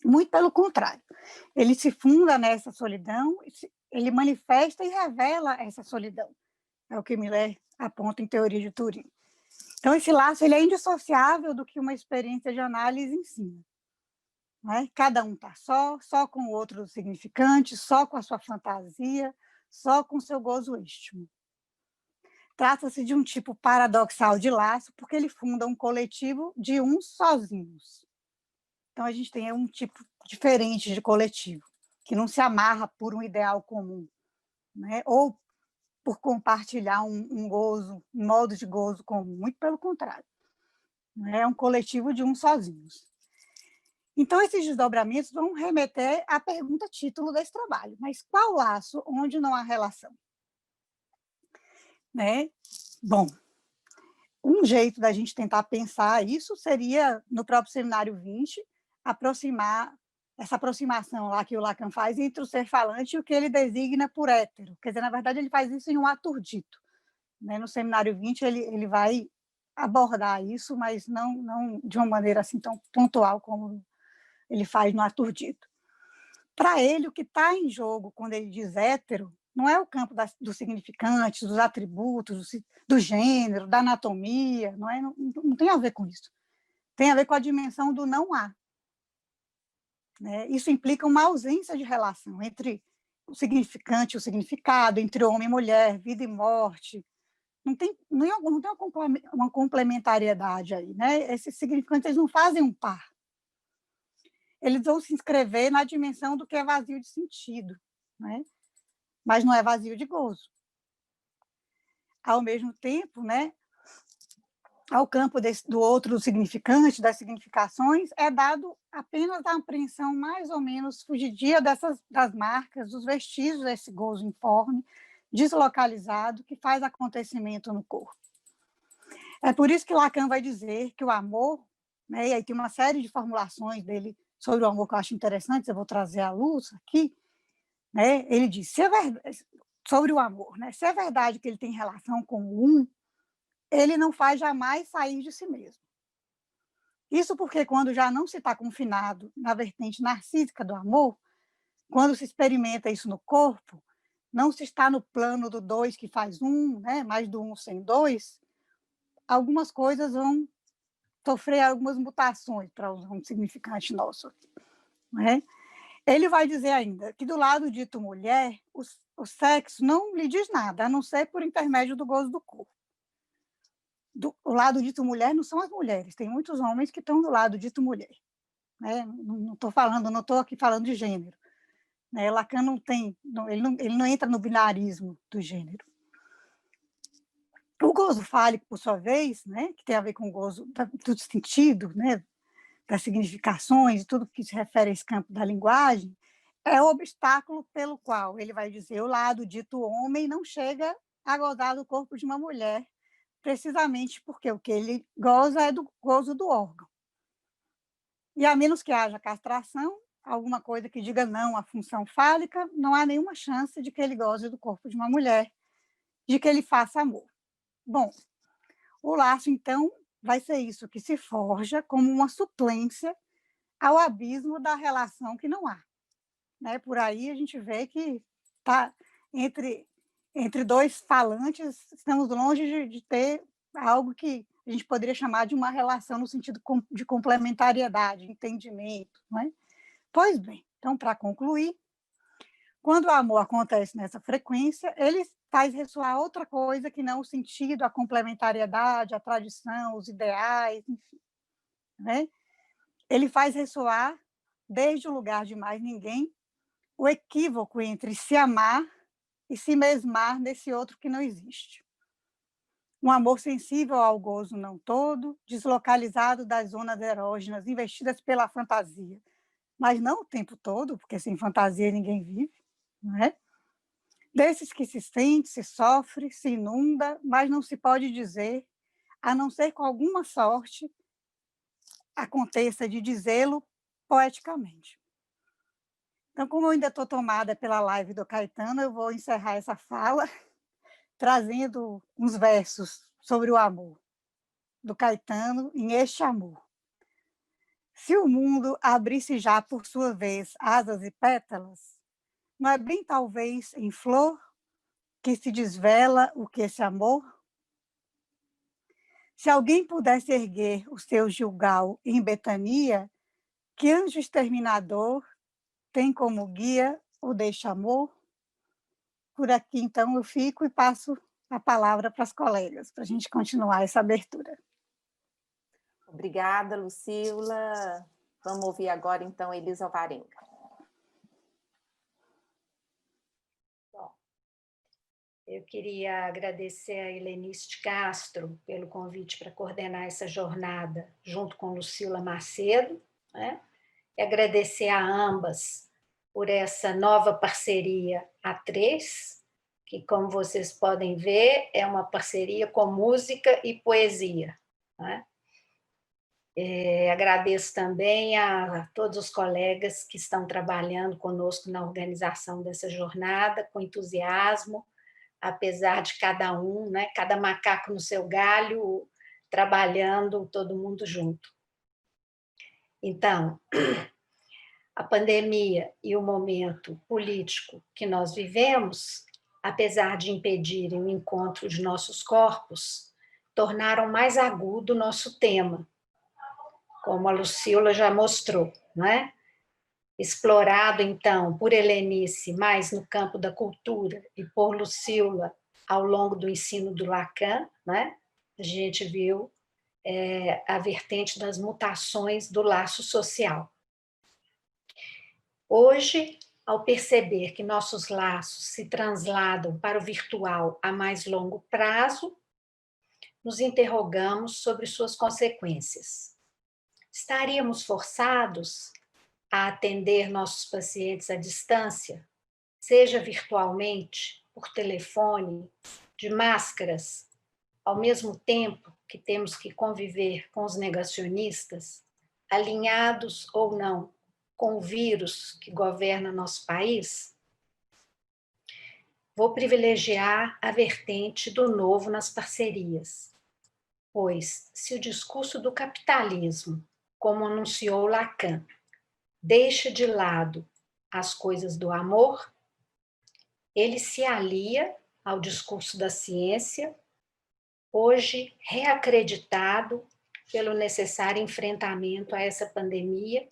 Muito pelo contrário, ele se funda nessa solidão, ele manifesta e revela essa solidão, é o que Miller aponta em Teoria de Turing. Então, esse laço ele é indissociável do que uma experiência de análise ensina. Né? Cada um está só com o outro significante, só com a sua fantasia, só com o seu gozo ístimo. Trata-se de um tipo paradoxal de laço, porque ele funda um coletivo de uns sozinhos. Então, a gente tem um tipo diferente de coletivo, que não se amarra por um ideal comum, né? Ou por compartilhar um gozo, um modo de gozo comum, muito pelo contrário. Né? É um coletivo de uns sozinhos. Então, esses desdobramentos vão remeter à pergunta título desse trabalho. Mas qual laço onde não há relação? Né? Bom, um jeito da gente tentar pensar isso seria, no próprio Seminário 20, aproximar essa aproximação lá que o Lacan faz entre o ser falante e o que ele designa por hétero. Quer dizer, na verdade, ele faz isso em um ato dito. Né? No Seminário 20, ele vai abordar isso, mas não de uma maneira assim tão pontual como ele faz no ato dito. Para ele, o que está em jogo quando ele diz hétero não é o campo dos significantes, dos atributos, do gênero, da anatomia, não tem a ver com isso. Tem a ver com a dimensão do não há. Né? Isso implica uma ausência de relação entre o significante e o significado, entre homem e mulher, vida e morte. Não tem uma complementariedade aí. Né? Esses significantes eles não fazem um par. Eles vão se inscrever na dimensão do que é vazio de sentido, né? Mas não é vazio de gozo. Ao mesmo tempo, né, ao campo do outro significante, das significações, é dado apenas a apreensão mais ou menos fugidia das marcas, dos vestígios desse gozo informe, deslocalizado, que faz acontecimento no corpo. É por isso que Lacan vai dizer que o amor, né, e aí tem uma série de formulações dele sobre o amor que eu acho interessantes, eu vou trazer à luz aqui, né? Ele diz, se é verdade, sobre o amor, né? Se é verdade que ele tem relação com um, ele não faz jamais sair de si mesmo. Isso porque quando já não se está confinado na vertente narcísica do amor, quando se experimenta isso no corpo, não se está no plano do dois que faz um, né? Mais do um sem dois, algumas coisas vão sofrer algumas mutações, para usar um significante nosso aqui. Né? Ele vai dizer ainda que do lado dito mulher, o sexo não lhe diz nada, a não ser por intermédio do gozo do corpo. O lado dito mulher não são as mulheres, tem muitos homens que estão do lado dito mulher. Né? Não estou aqui falando de gênero. Né? Lacan não tem, ele não entra no binarismo do gênero. O gozo fálico, por sua vez, né, que tem a ver com o gozo do sentido, né, das significações, tudo que se refere a esse campo da linguagem, é o obstáculo pelo qual ele vai dizer o lado dito homem não chega a gozar do corpo de uma mulher, precisamente porque o que ele goza é do gozo do órgão. E a menos que haja castração, alguma coisa que diga não à função fálica, não há nenhuma chance de que ele goze do corpo de uma mulher, de que ele faça amor. Bom, o laço, então, vai ser isso que se forja como uma suplência ao abismo da relação que não há. Né? Por aí a gente vê que tá entre dois falantes, estamos longe de ter algo que a gente poderia chamar de uma relação no sentido de complementariedade, entendimento. Né? Pois bem, então, para concluir, quando o amor acontece nessa frequência, ele faz ressoar outra coisa que não o sentido, a complementariedade, a tradição, os ideais, enfim. Né? Ele faz ressoar, desde o lugar de mais ninguém, o equívoco entre se amar e se mesmar nesse outro que não existe. Um amor sensível ao gozo não todo, deslocalizado das zonas erógenas, investidas pela fantasia, mas não o tempo todo, porque sem fantasia ninguém vive, não é? Desses que se sente, se sofre, se inunda, mas não se pode dizer, a não ser com alguma sorte, aconteça de dizê-lo poeticamente. Então, como eu ainda estou tomada pela live do Caetano, eu vou encerrar essa fala trazendo uns versos sobre o amor, do Caetano, em Este Amor. Se o mundo abrisse já, por sua vez, asas e pétalas, não é bem talvez em flor que se desvela o que esse amor? Se alguém pudesse erguer o seu Gilgal em Betania, que anjo exterminador tem como guia o deixa-amor? Por aqui, então, eu fico e passo a palavra para as colegas, para a gente continuar essa abertura. Obrigada, Lucila. Vamos ouvir agora, então, Elisa Alvarenga. Eu queria agradecer a Helenice de Castro pelo convite para coordenar essa jornada junto com Lucila Macedo, né? E agradecer a ambas por essa nova parceria A3, que, como vocês podem ver, é uma parceria com música e poesia, né? Agradeço também a todos os colegas que estão trabalhando conosco na organização dessa jornada, com entusiasmo, apesar de cada um, né, cada macaco no seu galho, trabalhando todo mundo junto. Então, a pandemia e o momento político que nós vivemos, apesar de impedirem o encontro de nossos corpos, tornaram mais agudo o nosso tema, como a Lucila já mostrou, não é? Explorado, então, por Helenice mais no campo da cultura e por Lucila ao longo do ensino do Lacan, né? A gente viu a vertente das mutações do laço social. Hoje, ao perceber que nossos laços se transladam para o virtual a mais longo prazo, nos interrogamos sobre suas consequências. Estaríamos forçados a atender nossos pacientes à distância, seja virtualmente, por telefone, de máscaras, ao mesmo tempo que temos que conviver com os negacionistas, alinhados ou não com o vírus que governa nosso país? Vou privilegiar a vertente do novo nas parcerias, pois se o discurso do capitalismo, como anunciou Lacan, deixa de lado as coisas do amor, ele se alia ao discurso da ciência, hoje reacreditado pelo necessário enfrentamento a essa pandemia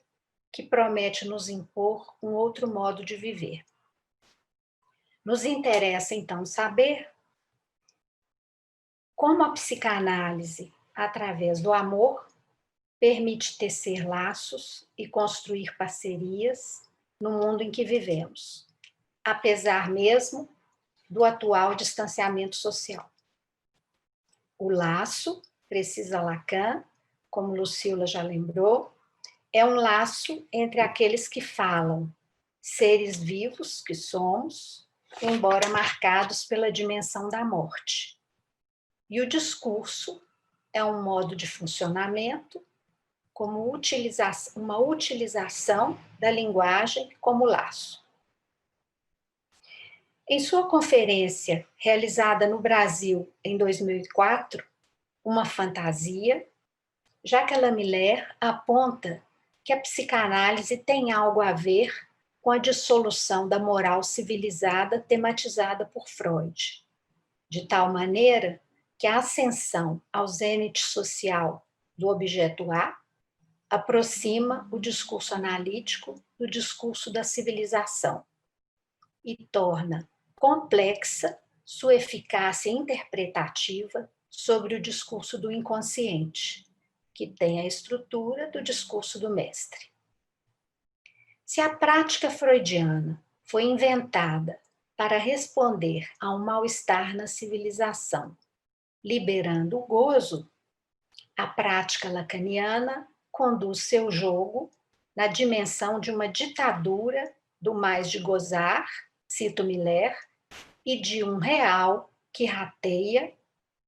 que promete nos impor um outro modo de viver. Nos interessa, então, saber como a psicanálise, através do amor, permite tecer laços e construir parcerias no mundo em que vivemos, apesar mesmo do atual distanciamento social. O laço, precisa Lacan, como Lucila já lembrou, é um laço entre aqueles que falam, seres vivos que somos, embora marcados pela dimensão da morte. E o discurso é um modo de funcionamento como uma utilização da linguagem como laço. Em sua conferência realizada no Brasil em 2004, Uma Fantasia, Jacques Lamillère aponta que a psicanálise tem algo a ver com a dissolução da moral civilizada tematizada por Freud, de tal maneira que a ascensão ao zênite social do objeto A aproxima o discurso analítico do discurso da civilização e torna complexa sua eficácia interpretativa sobre o discurso do inconsciente, que tem a estrutura do discurso do mestre. Se a prática freudiana foi inventada para responder a um mal-estar na civilização, liberando o gozo, a prática lacaniana conduz seu jogo na dimensão de uma ditadura do mais de gozar, cito Miller, e de um real que rateia,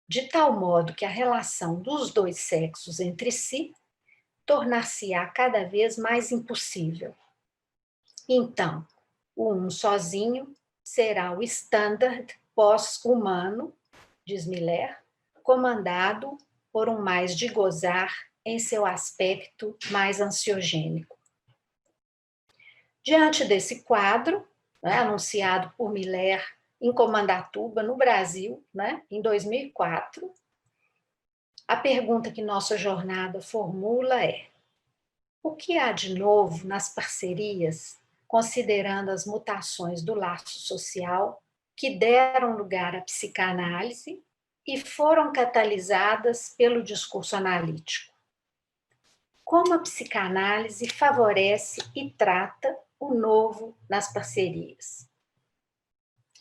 de tal modo que a relação dos dois sexos entre si tornar-se-á cada vez mais impossível. Então, o um sozinho será o standard pós-humano, diz Miller, comandado por um mais de gozar em seu aspecto mais ansiogênico. Diante desse quadro, né, anunciado por Miller em Comandatuba, no Brasil, né, em 2004, a pergunta que nossa jornada formula é: o que há de novo nas parcerias, considerando as mutações do laço social que deram lugar à psicanálise e foram catalisadas pelo discurso analítico. Como a psicanálise favorece e trata o novo nas parcerias.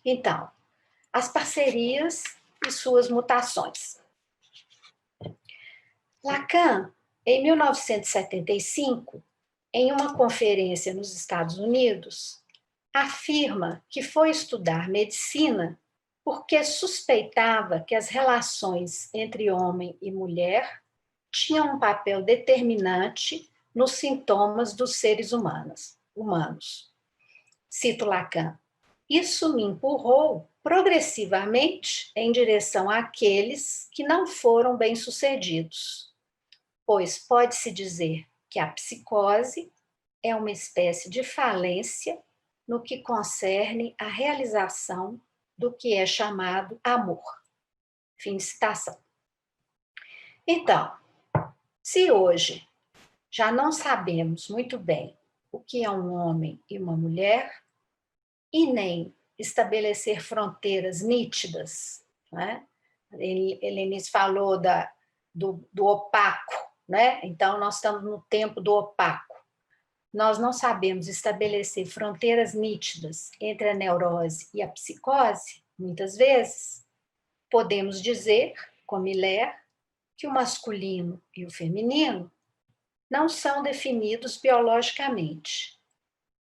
Então, as parcerias e suas mutações. Lacan, em 1975, em uma conferência nos Estados Unidos, afirma que foi estudar medicina porque suspeitava que as relações entre homem e mulher tinham um papel determinante nos sintomas dos seres humanos. Cito Lacan. Isso me empurrou progressivamente em direção àqueles que não foram bem-sucedidos, pois pode-se dizer que a psicose é uma espécie de falência no que concerne à realização do que é chamado amor. Fim de citação. Então, se hoje já não sabemos muito bem o que é um homem e uma mulher, e nem estabelecer fronteiras nítidas, né? Helenice falou do opaco, né? Então, nós estamos no tempo do opaco. Nós não sabemos estabelecer fronteiras nítidas entre a neurose e a psicose, muitas vezes. Podemos dizer, com Miller, que o masculino e o feminino não são definidos biologicamente,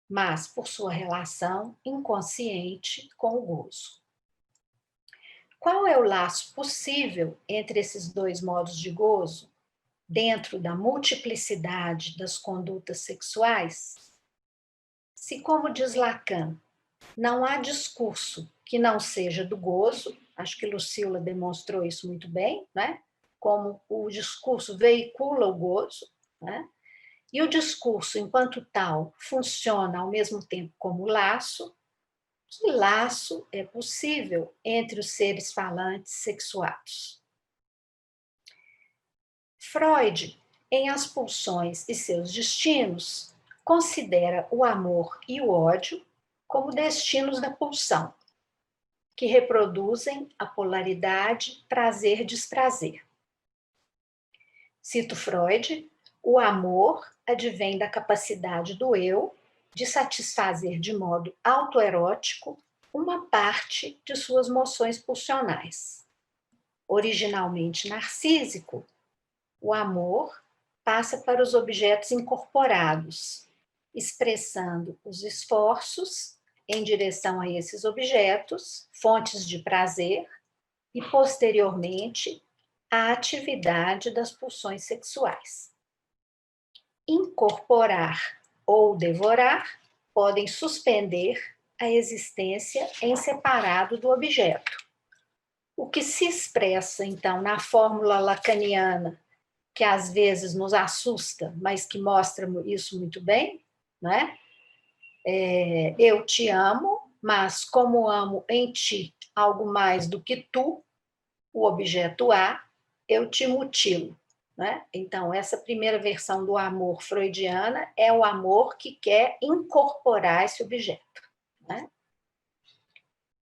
mas por sua relação inconsciente com o gozo. Qual é o laço possível entre esses dois modos de gozo, dentro da multiplicidade das condutas sexuais? Se, como diz Lacan, não há discurso que não seja do gozo, acho que Lucila demonstrou isso muito bem, né? Como o discurso veicula o gozo, né? E o discurso, enquanto tal, funciona ao mesmo tempo como laço. Que laço é possível entre os seres falantes sexuados? Freud, em As Pulsões e Seus Destinos, considera o amor e o ódio como destinos da pulsão, que reproduzem a polaridade prazer-desprazer. Cito Freud, o amor advém da capacidade do eu de satisfazer de modo autoerótico uma parte de suas moções pulsionais. Originalmente narcísico, o amor passa para os objetos incorporados, expressando os esforços em direção a esses objetos, fontes de prazer, e posteriormente a atividade das pulsões sexuais. Incorporar ou devorar podem suspender a existência em separado do objeto. O que se expressa, então, na fórmula lacaniana, que às vezes nos assusta, mas que mostra isso muito bem, né? Eu te amo, mas como amo em ti algo mais do que tu, o objeto A, eu te mutilo. Né? Então, essa primeira versão do amor freudiana é o amor que quer incorporar esse objeto. Né?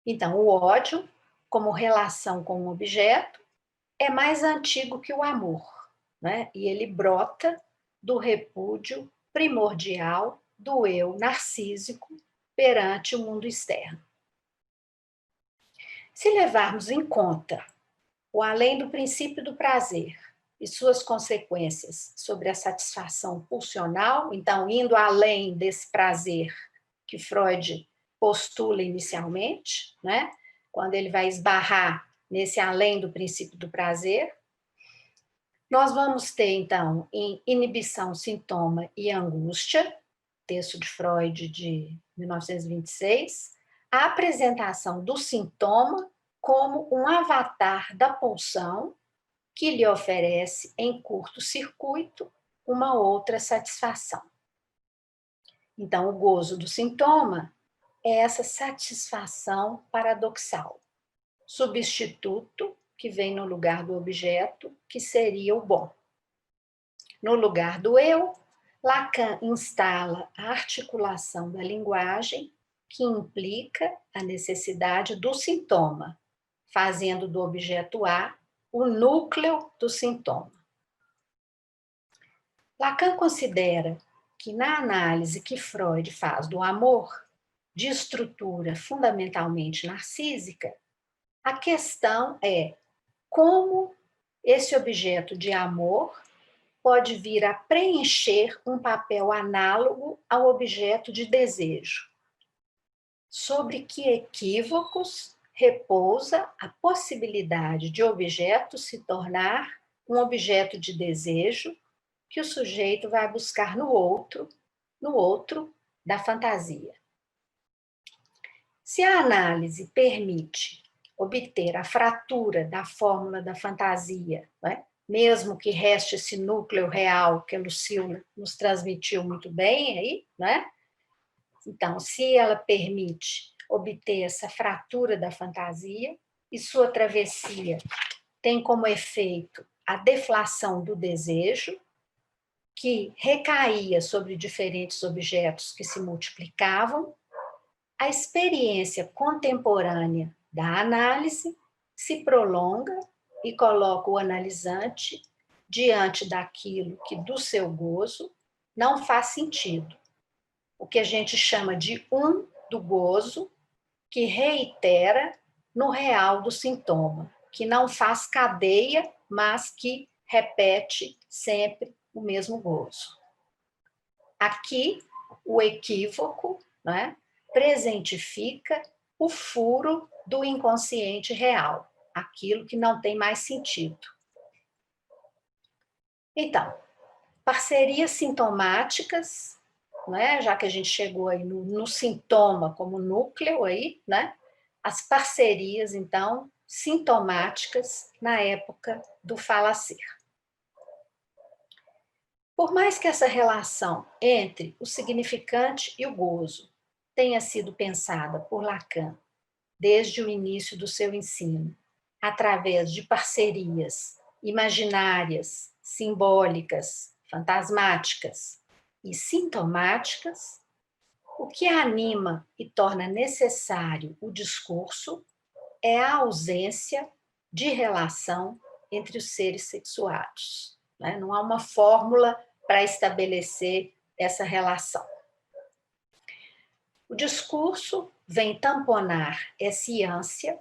Então, o ódio, como relação com o objeto, é mais antigo que o amor, né? E ele brota do repúdio primordial do eu narcísico perante o mundo externo. Se levarmos em conta o além do princípio do prazer e suas consequências sobre a satisfação pulsional, então, indo além desse prazer que Freud postula inicialmente, né? Quando ele vai esbarrar nesse além do princípio do prazer, nós vamos ter, então, em Inibição, Sintoma e Angústia, texto de Freud de 1926, a apresentação do sintoma como um avatar da pulsão que lhe oferece, em curto-circuito, uma outra satisfação. Então, o gozo do sintoma é essa satisfação paradoxal, substituto que vem no lugar do objeto, que seria o bom. No lugar do eu, Lacan instala a articulação da linguagem que implica a necessidade do sintoma, fazendo do objeto A o núcleo do sintoma. Lacan considera que na análise que Freud faz do amor, de estrutura fundamentalmente narcísica, a questão é como esse objeto de amor pode vir a preencher um papel análogo ao objeto de desejo. Sobre que equívocos repousa a possibilidade de objeto se tornar um objeto de desejo que o sujeito vai buscar no outro da fantasia. Se a análise permite obter a fratura da fórmula da fantasia, né? Mesmo que reste esse núcleo real que a Lucila nos transmitiu muito bem aí, né? Então, se ela permite obter essa fratura da fantasia e sua travessia tem como efeito a deflação do desejo, que recaía sobre diferentes objetos que se multiplicavam, a experiência contemporânea da análise se prolonga e coloca o analisante diante daquilo que do seu gozo não faz sentido. O que a gente chama de do gozo, que reitera no real do sintoma, que não faz cadeia, mas que repete sempre o mesmo gozo. Aqui, o equívoco, né, presentifica o furo do inconsciente real, aquilo que não tem mais sentido. Então, parcerias sintomáticas, né, já que a gente chegou aí no sintoma como núcleo aí, né, as parcerias, então, sintomáticas na época do falacer. Por mais que essa relação entre o significante e o gozo tenha sido pensada por Lacan desde o início do seu ensino, através de parcerias imaginárias, simbólicas, fantasmáticas e sintomáticas, o que anima e torna necessário o discurso é a ausência de relação entre os seres sexuados. Né? Não há uma fórmula para estabelecer essa relação. O discurso vem tamponar essa ânsia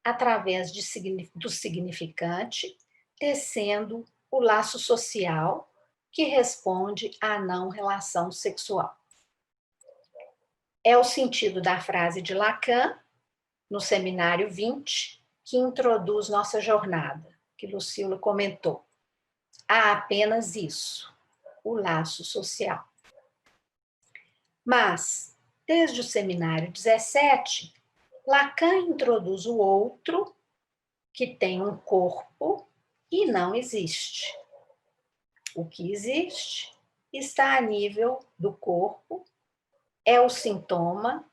através do significante, tecendo o laço social que responde à não relação sexual. É o sentido da frase de Lacan, no Seminário 20, que introduz nossa jornada, que Lucila comentou. Há apenas isso, o laço social. Mas, desde o Seminário 17, Lacan introduz o outro, que tem um corpo e não existe. O que existe está a nível do corpo, é o sintoma,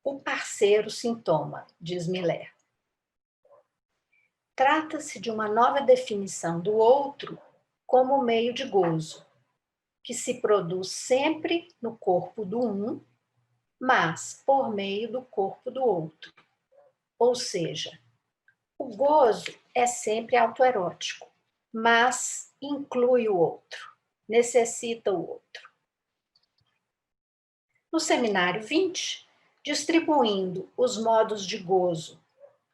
o parceiro sintoma, diz Miller. Trata-se de uma nova definição do outro como meio de gozo, que se produz sempre no corpo do um, mas por meio do corpo do outro. Ou seja, o gozo é sempre autoerótico, mas inclui o outro, necessita o outro. No Seminário 20, distribuindo os modos de gozo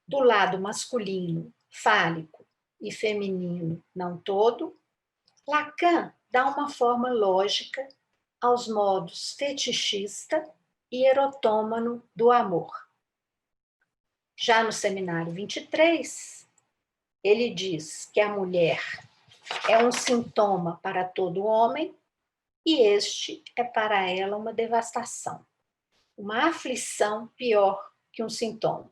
do lado masculino, fálico e feminino, não todo, Lacan dá uma forma lógica aos modos fetichista e erotômano do amor. Já no Seminário 23, ele diz que a mulher é um sintoma para todo homem e este é para ela uma devastação, uma aflição pior que um sintoma,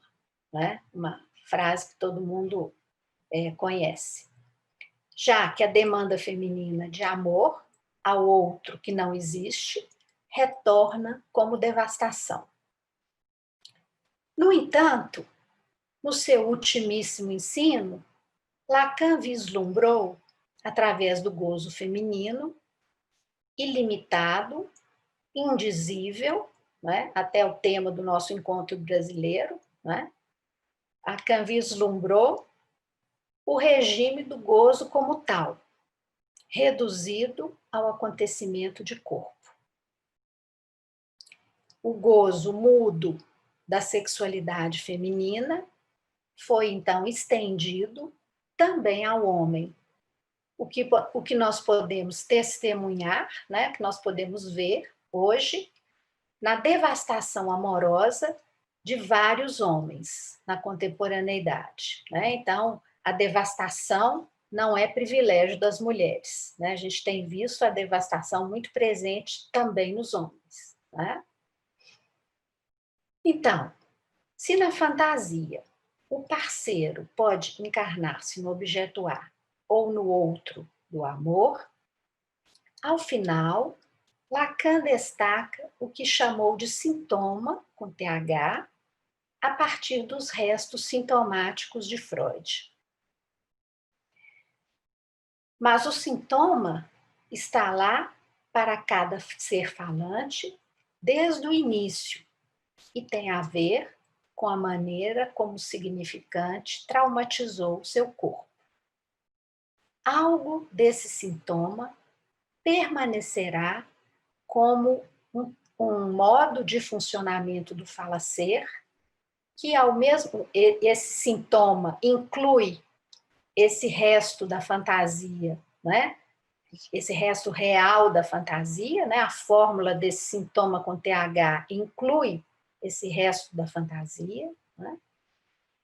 né? Uma frase que todo mundo conhece. Já que a demanda feminina de amor ao outro que não existe retorna como devastação. No entanto, no seu ultimíssimo ensino, Lacan vislumbrou, através do gozo feminino, ilimitado, indizível, né? Até o tema do nosso encontro brasileiro, né? Lacan vislumbrou o regime do gozo como tal, reduzido ao acontecimento de corpo. O gozo mudo da sexualidade feminina foi, então, estendido também ao homem. O que nós podemos testemunhar, né, que nós podemos ver hoje, na devastação amorosa de vários homens na contemporaneidade, né? Então, a devastação não é privilégio das mulheres, né? A gente tem visto a devastação muito presente também nos homens, né? Então, se na fantasia o parceiro pode encarnar-se no objeto A ou no outro do amor, ao final, Lacan destaca o que chamou de sintoma, com TH, a partir dos restos sintomáticos de Freud. Mas o sintoma está lá para cada ser falante desde o início e tem a ver com a maneira como o significante traumatizou seu corpo. Algo desse sintoma permanecerá como um modo de funcionamento do fala-ser, que esse sintoma inclui esse resto da fantasia, né? Esse resto real da fantasia, né? A fórmula desse sintoma com TH inclui esse resto da fantasia, né?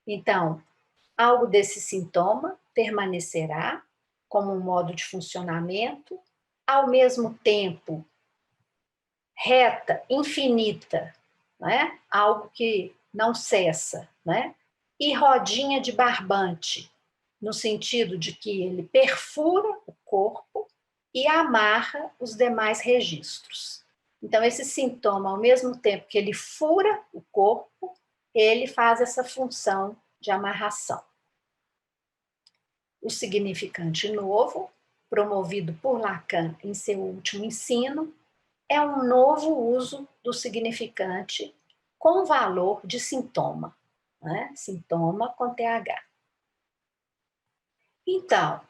Então, algo desse sintoma permanecerá como um modo de funcionamento, ao mesmo tempo reta, infinita, né? Algo que não cessa, né? E rodinha de barbante, no sentido de que ele perfura o corpo e amarra os demais registros. Então, esse sintoma, ao mesmo tempo que ele fura o corpo, ele faz essa função de amarração. O significante novo, promovido por Lacan em seu último ensino, é um novo uso do significante com valor de sintoma, né? Sintoma com TH. Então,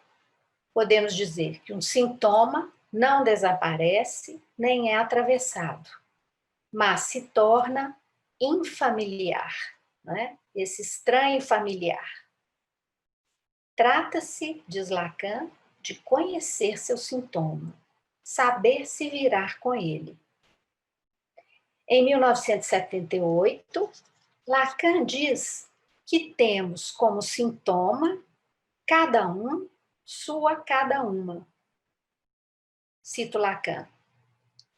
podemos dizer que um sintoma não desaparece nem é atravessado, mas se torna infamiliar, né? Esse estranho familiar. Trata-se, diz Lacan, de conhecer seu sintoma, saber se virar com ele. Em 1978, Lacan diz que temos como sintoma cada um, sua cada uma. Cito Lacan.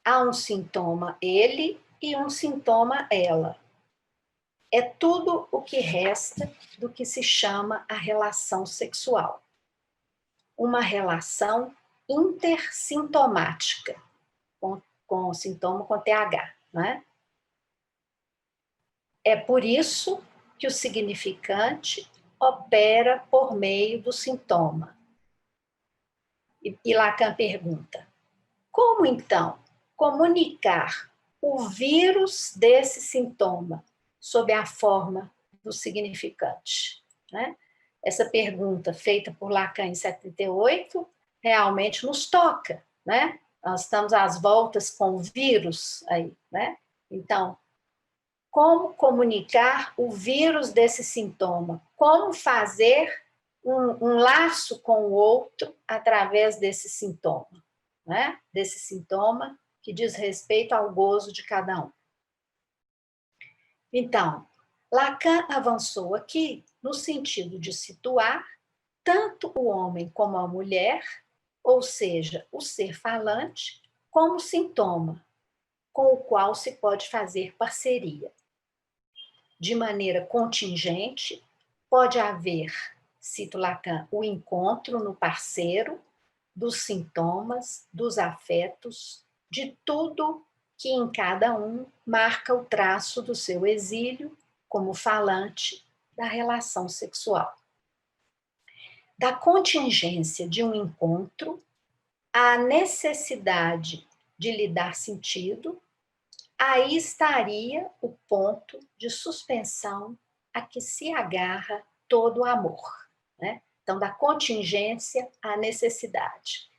Há um sintoma ele e um sintoma ela. É tudo o que resta do que se chama a relação sexual. Uma relação intersintomática, com sintoma com TH, né? É por isso que o significante opera por meio do sintoma. E Lacan pergunta: como então comunicar o vírus desse sintoma sob a forma do significante? Né? Essa pergunta feita por Lacan em 78 realmente nos toca, né? Nós estamos às voltas com o vírus aí, né? Então, como comunicar o vírus desse sintoma? Como fazer um laço com o outro através desse sintoma, né? Desse sintoma que diz respeito ao gozo de cada um. Então, Lacan avançou aqui no sentido de situar tanto o homem como a mulher, ou seja, o ser falante, como sintoma, com o qual se pode fazer parceria. De maneira contingente, pode haver, cito Lacan, o encontro no parceiro dos sintomas, dos afetos, de tudo que em cada um marca o traço do seu exílio como falante da relação sexual. Da contingência de um encontro, à necessidade de lhe dar sentido, aí estaria o ponto de suspensão a que se agarra todo o amor, né? Então, da contingência à necessidade.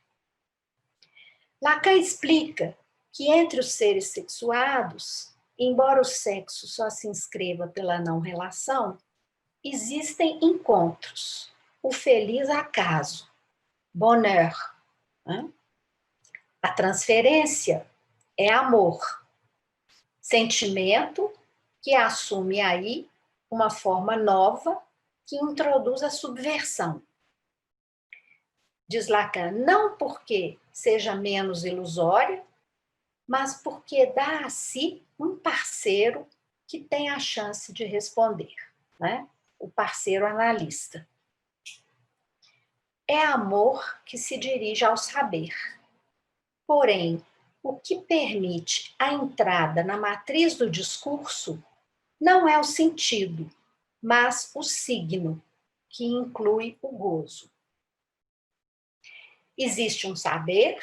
Lacan explica que entre os seres sexuados, embora o sexo só se inscreva pela não relação, existem encontros, o feliz acaso, bonheur, né? A transferência é amor, sentimento que assume aí uma forma nova que introduz a subversão. Diz Lacan, não porque seja menos ilusória, mas porque dá a si um parceiro que tem a chance de responder, né? O parceiro analista. É amor que se dirige ao saber. Porém, o que permite a entrada na matriz do discurso não é o sentido, mas o signo, que inclui o gozo. Existe um saber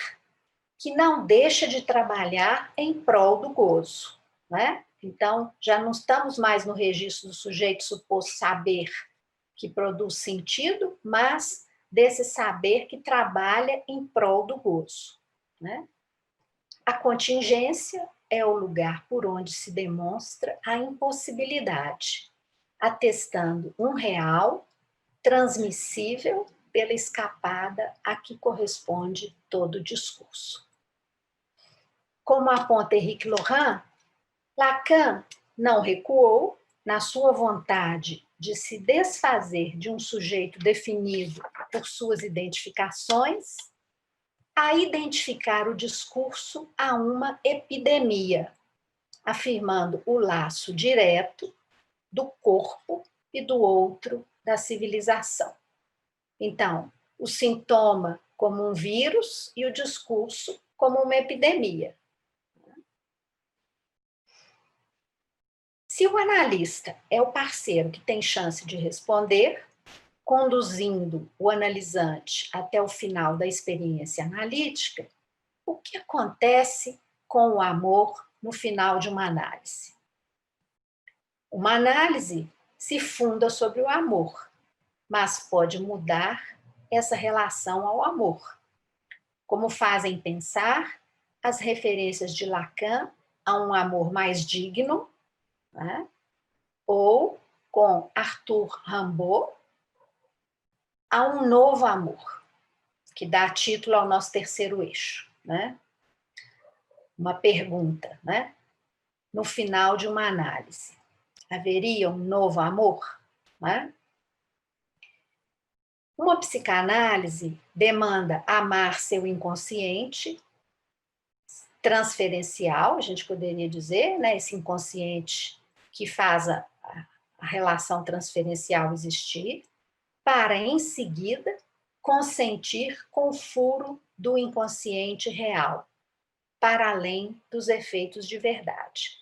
que não deixa de trabalhar em prol do gozo, né? Então, já não estamos mais no registro do sujeito suposto saber que produz sentido, mas desse saber que trabalha em prol do gozo, né? A contingência é o lugar por onde se demonstra a impossibilidade, atestando um real transmissível pela escapada a que corresponde todo o discurso. Como aponta Henrique Laurent, Lacan não recuou na sua vontade de se desfazer de um sujeito definido por suas identificações, a identificar o discurso a uma epidemia, afirmando o laço direto do corpo e do outro da civilização. Então, o sintoma como um vírus e o discurso como uma epidemia. Se o analista é o parceiro que tem chance de responder, conduzindo o analisante até o final da experiência analítica, o que acontece com o amor no final de uma análise? Uma análise se funda sobre o amor, mas pode mudar essa relação ao amor, como fazem pensar as referências de Lacan a um amor mais digno, né? Ou com Arthur Rimbaud, a um novo amor, que dá título ao nosso terceiro eixo, né? Uma pergunta, né? No final de uma análise, haveria um novo amor, né? Uma psicanálise demanda amar seu inconsciente, transferencial, a gente poderia dizer, né? Esse inconsciente que faz a relação transferencial existir, para, em seguida, consentir com o furo do inconsciente real, para além dos efeitos de verdade.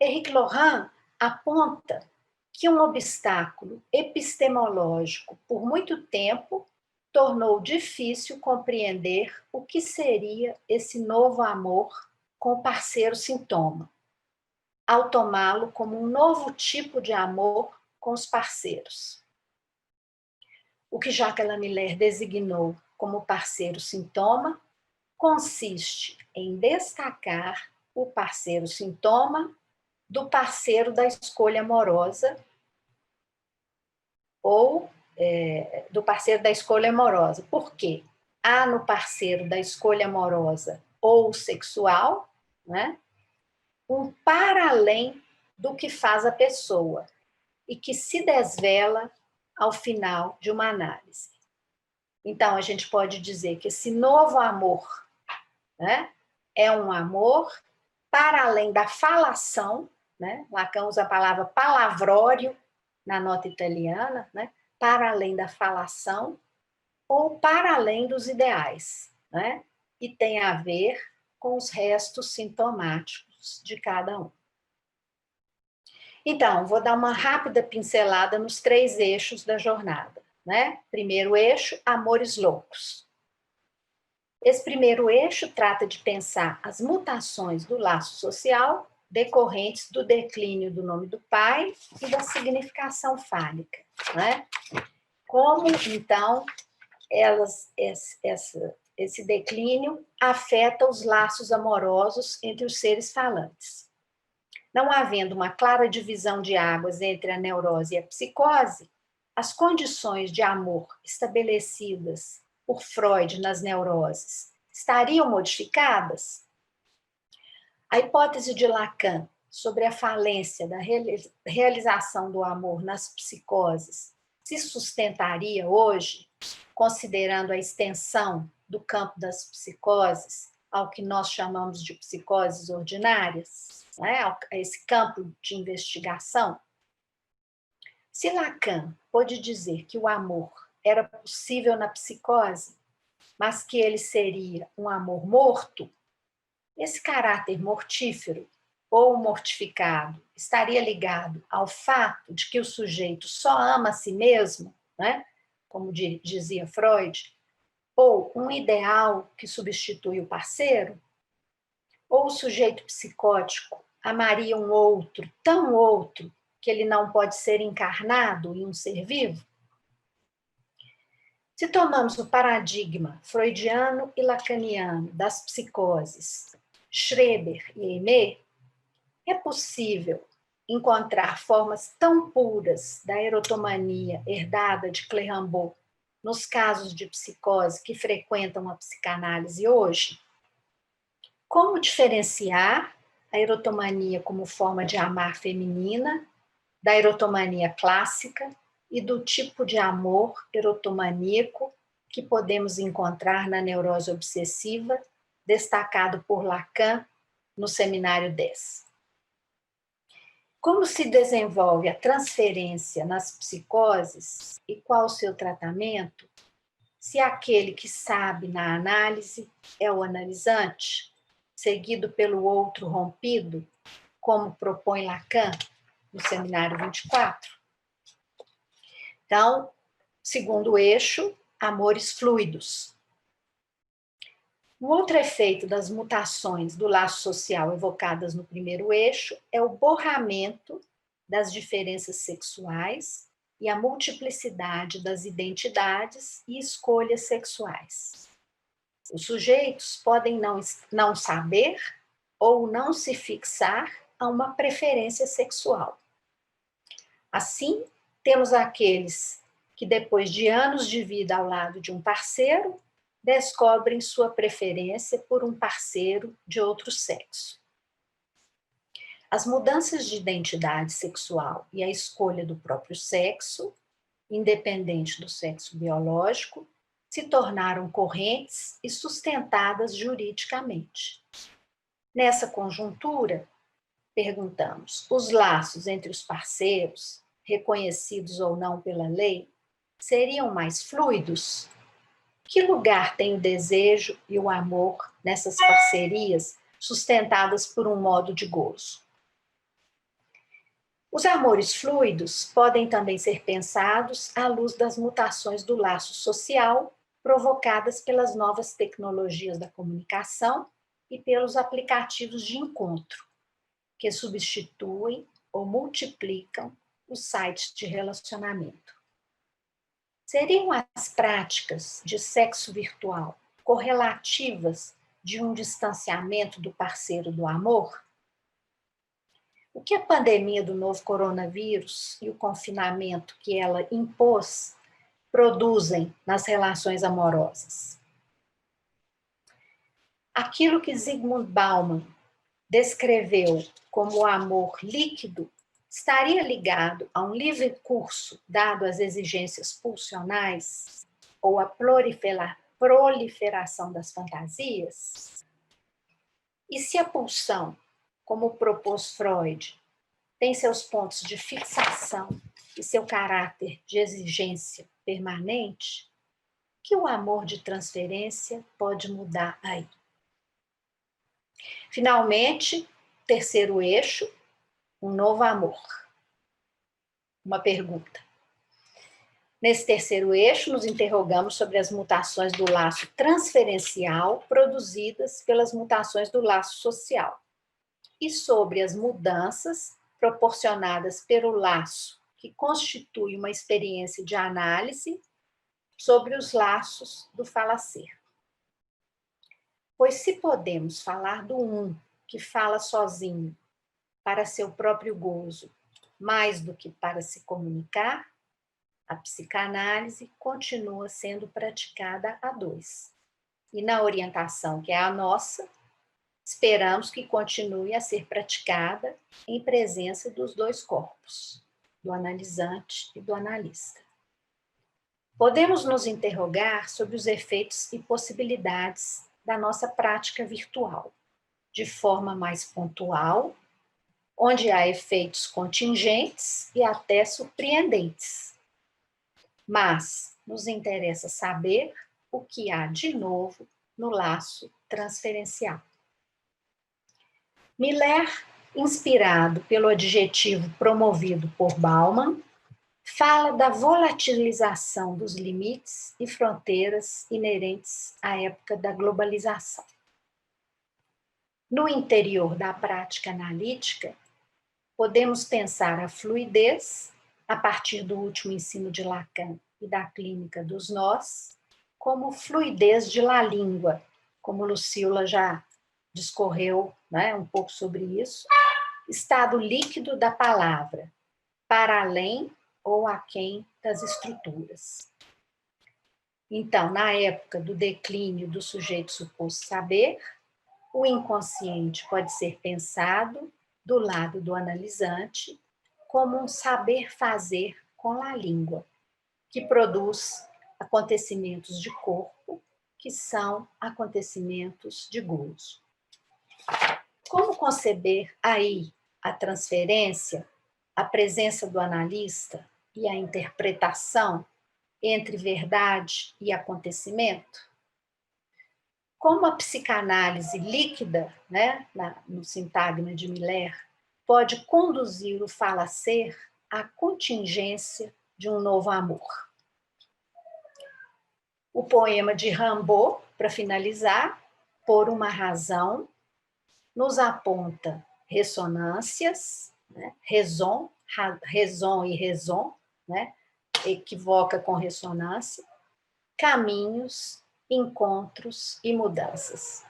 Henrique Laurent aponta que um obstáculo epistemológico, por muito tempo, tornou difícil compreender o que seria esse novo amor com o parceiro sintoma, ao tomá-lo como um novo tipo de amor com os parceiros. O que Jacques Lamillère designou como parceiro sintoma consiste em destacar o parceiro sintoma do parceiro da escolha amorosa ou do parceiro da escolha amorosa. Por quê? Há no parceiro da escolha amorosa ou sexual, né, um para além do que faz a pessoa e que se desvela ao final de uma análise. Então, a gente pode dizer que esse novo amor, né, é um amor para além da falação, né? Lacan usa a palavra palavrório na nota italiana, né? Para além da falação ou para além dos ideais, né? E tem a ver com os restos sintomáticos de cada um. Então, vou dar uma rápida pincelada nos 3 eixos da jornada, né? Primeiro eixo, amores loucos. Esse primeiro eixo trata de pensar as mutações do laço social decorrentes do declínio do nome do pai e da significação fálica, né? Como, então, esse declínio afeta os laços amorosos entre os seres falantes. Não havendo uma clara divisão de águas entre a neurose e a psicose, as condições de amor estabelecidas por Freud nas neuroses estariam modificadas? A hipótese de Lacan sobre a falência da realização do amor nas psicoses se sustentaria hoje, considerando a extensão do campo das psicoses ao que nós chamamos de psicoses ordinárias, né? A esse campo de investigação? Se Lacan pôde dizer que o amor era possível na psicose, mas que ele seria um amor morto, esse caráter mortífero ou mortificado estaria ligado ao fato de que o sujeito só ama a si mesmo, né? Como dizia Freud, ou um ideal que substitui o parceiro? Ou o sujeito psicótico amaria um outro, tão outro, que ele não pode ser encarnado em um ser vivo? Se tomamos o paradigma freudiano e lacaniano das psicoses, Schreber e Aimé, é possível encontrar formas tão puras da erotomania herdada de Clérambault nos casos de psicose que frequentam a psicanálise hoje? Como diferenciar a erotomania como forma de amar feminina da erotomania clássica e do tipo de amor erotomaníaco que podemos encontrar na neurose obsessiva, destacado por Lacan no Seminário 10? Como se desenvolve a transferência nas psicoses e qual o seu tratamento, se aquele que sabe na análise é o analisante, seguido pelo outro rompido, como propõe Lacan no Seminário 24? Então, segundo eixo, amores fluidos. Um outro efeito das mutações do laço social evocadas no primeiro eixo é o borramento das diferenças sexuais e a multiplicidade das identidades e escolhas sexuais. Os sujeitos podem não saber ou não se fixar a uma preferência sexual. Assim, temos aqueles que, depois de anos de vida ao lado de um parceiro, descobrem sua preferência por um parceiro de outro sexo. As mudanças de identidade sexual e a escolha do próprio sexo, independente do sexo biológico, se tornaram correntes e sustentadas juridicamente. Nessa conjuntura, perguntamos: os laços entre os parceiros, reconhecidos ou não pela lei, seriam mais fluidos? Que lugar tem o desejo e o amor nessas parcerias sustentadas por um modo de gozo? Os amores fluidos podem também ser pensados à luz das mutações do laço social provocadas pelas novas tecnologias da comunicação e pelos aplicativos de encontro, que substituem ou multiplicam os sites de relacionamento. Seriam as práticas de sexo virtual correlativas de um distanciamento do parceiro do amor? O que a pandemia do novo coronavírus e o confinamento que ela impôs produzem nas relações amorosas? Aquilo que Zygmunt Bauman descreveu como o amor líquido estaria ligado a um livre curso dado às exigências pulsionais ou à proliferação das fantasias? E se a pulsão, como propôs Freud, tem seus pontos de fixação e seu caráter de exigência permanente, que o amor de transferência pode mudar aí? Finalmente, terceiro eixo, um novo amor. Uma pergunta: Nesse terceiro eixo, nos interrogamos sobre as mutações do laço transferencial produzidas pelas mutações do laço social e sobre as mudanças proporcionadas pelo laço, que constitui uma experiência de análise sobre os laços do falacer. Pois se podemos falar do que fala sozinho para seu próprio gozo, mais do que para se comunicar, a psicanálise continua sendo praticada a dois. E na orientação que é a nossa, esperamos que continue a ser praticada em presença dos dois corpos, do analisante e do analista. Podemos nos interrogar sobre os efeitos e possibilidades da nossa prática virtual, de forma mais pontual, onde há efeitos contingentes e até surpreendentes. Mas nos interessa saber o que há de novo no laço transferencial. Miller, inspirado pelo adjetivo promovido por Bauman, fala da volatilização dos limites e fronteiras inerentes à época da globalização. No interior da prática analítica, podemos pensar a fluidez, a partir do último ensino de Lacan e da clínica dos nós, como fluidez de la língua, como Lucila já discorreu, né, um pouco sobre isso, estado líquido da palavra, para além ou aquém das estruturas. Então, na época do declínio do sujeito suposto saber, o inconsciente pode ser pensado do lado do analisante como um saber fazer com a língua, que produz acontecimentos de corpo, que são acontecimentos de gozo. Como conceber aí a transferência, a presença do analista e a interpretação entre verdade e acontecimento? Como a psicanálise líquida, né, no sintagma de Miller, pode conduzir o falacer à contingência de um novo amor? O poema de Rimbaud, para finalizar, Por uma Razão, nos aponta ressonâncias, né, raison e raison, né, equivoca com ressonância, caminhos, encontros e mudanças.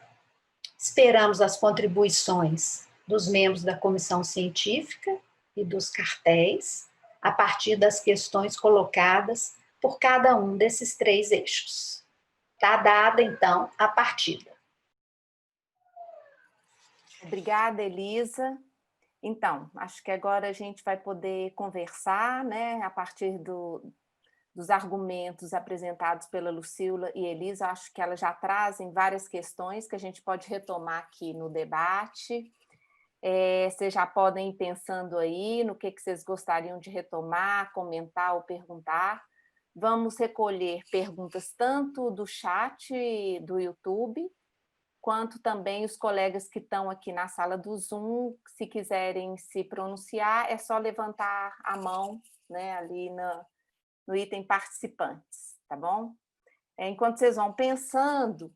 Esperamos as contribuições dos membros da comissão científica e dos cartéis, a partir das questões colocadas por cada um desses três eixos. Está dada, então, a partida. Obrigada, Elisa. Então, acho que agora a gente vai poder conversar, né, a partir dos argumentos apresentados pela Lucila e Elisa. Acho que elas já trazem várias questões que a gente pode retomar aqui no debate. Vocês já podem ir pensando aí no que vocês gostariam de retomar, comentar ou perguntar. Vamos recolher perguntas tanto do chat do YouTube, quanto também os colegas que estão aqui na sala do Zoom, se quiserem se pronunciar, é só levantar a mão, né, ali no item participantes, tá bom? Enquanto vocês vão pensando,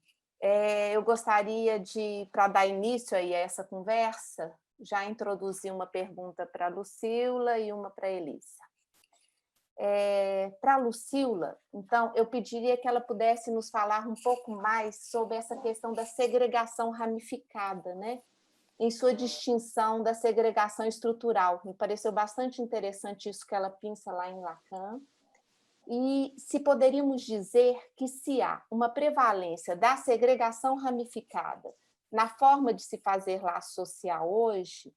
eu gostaria de, para dar início aí a essa conversa, já introduzir uma pergunta para a Lucila e uma para a Elisa. Para a Lucila, então, eu pediria que ela pudesse nos falar um pouco mais sobre essa questão da segregação ramificada, né? Em sua distinção da segregação estrutural. Me pareceu bastante interessante isso que ela pinça lá em Lacan. E se poderíamos dizer que se há uma prevalência da segregação ramificada na forma de se fazer laço social hoje,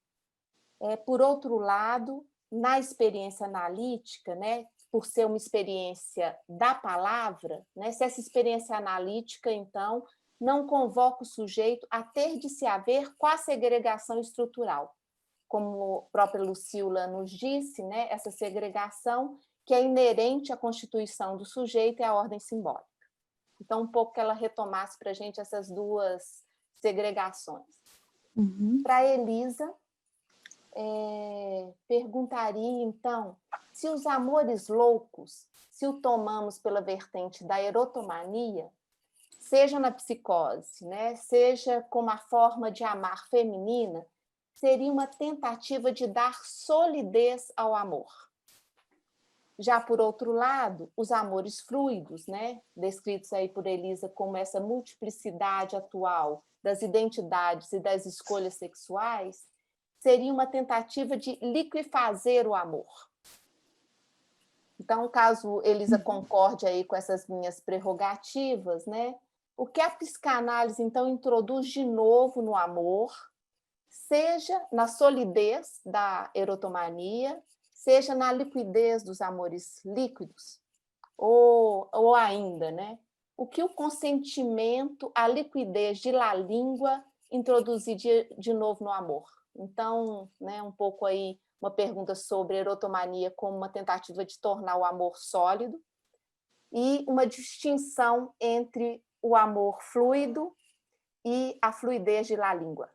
por outro lado, na experiência analítica, né, por ser uma experiência da palavra, né, se essa experiência analítica, então, não convoca o sujeito a ter de se haver com a segregação estrutural. Como a própria Lucila nos disse, né, essa segregação que é inerente à constituição do sujeito e à ordem simbólica. Então, um pouco que ela retomasse para a gente essas duas segregações. Para a Elisa, perguntaria, então, se os amores loucos, se o tomamos pela vertente da erotomania, seja na psicose, né, seja como a forma de amar feminina, seria uma tentativa de dar solidez ao amor. Já por outro lado, os amores fluidos, né, descritos aí por Elisa como essa multiplicidade atual das identidades e das escolhas sexuais, seria uma tentativa de liquefazer o amor. Então, caso Elisa concorde aí com essas minhas prerrogativas, né, o que a psicanálise, então, introduz de novo no amor, seja na solidez da erotomania, seja na liquidez dos amores líquidos, ou ainda, né, o que o consentimento, a liquidez de la língua introduzir de novo no amor. Então, né, um pouco aí uma pergunta sobre erotomania como uma tentativa de tornar o amor sólido e uma distinção entre o amor fluido e a fluidez de la língua.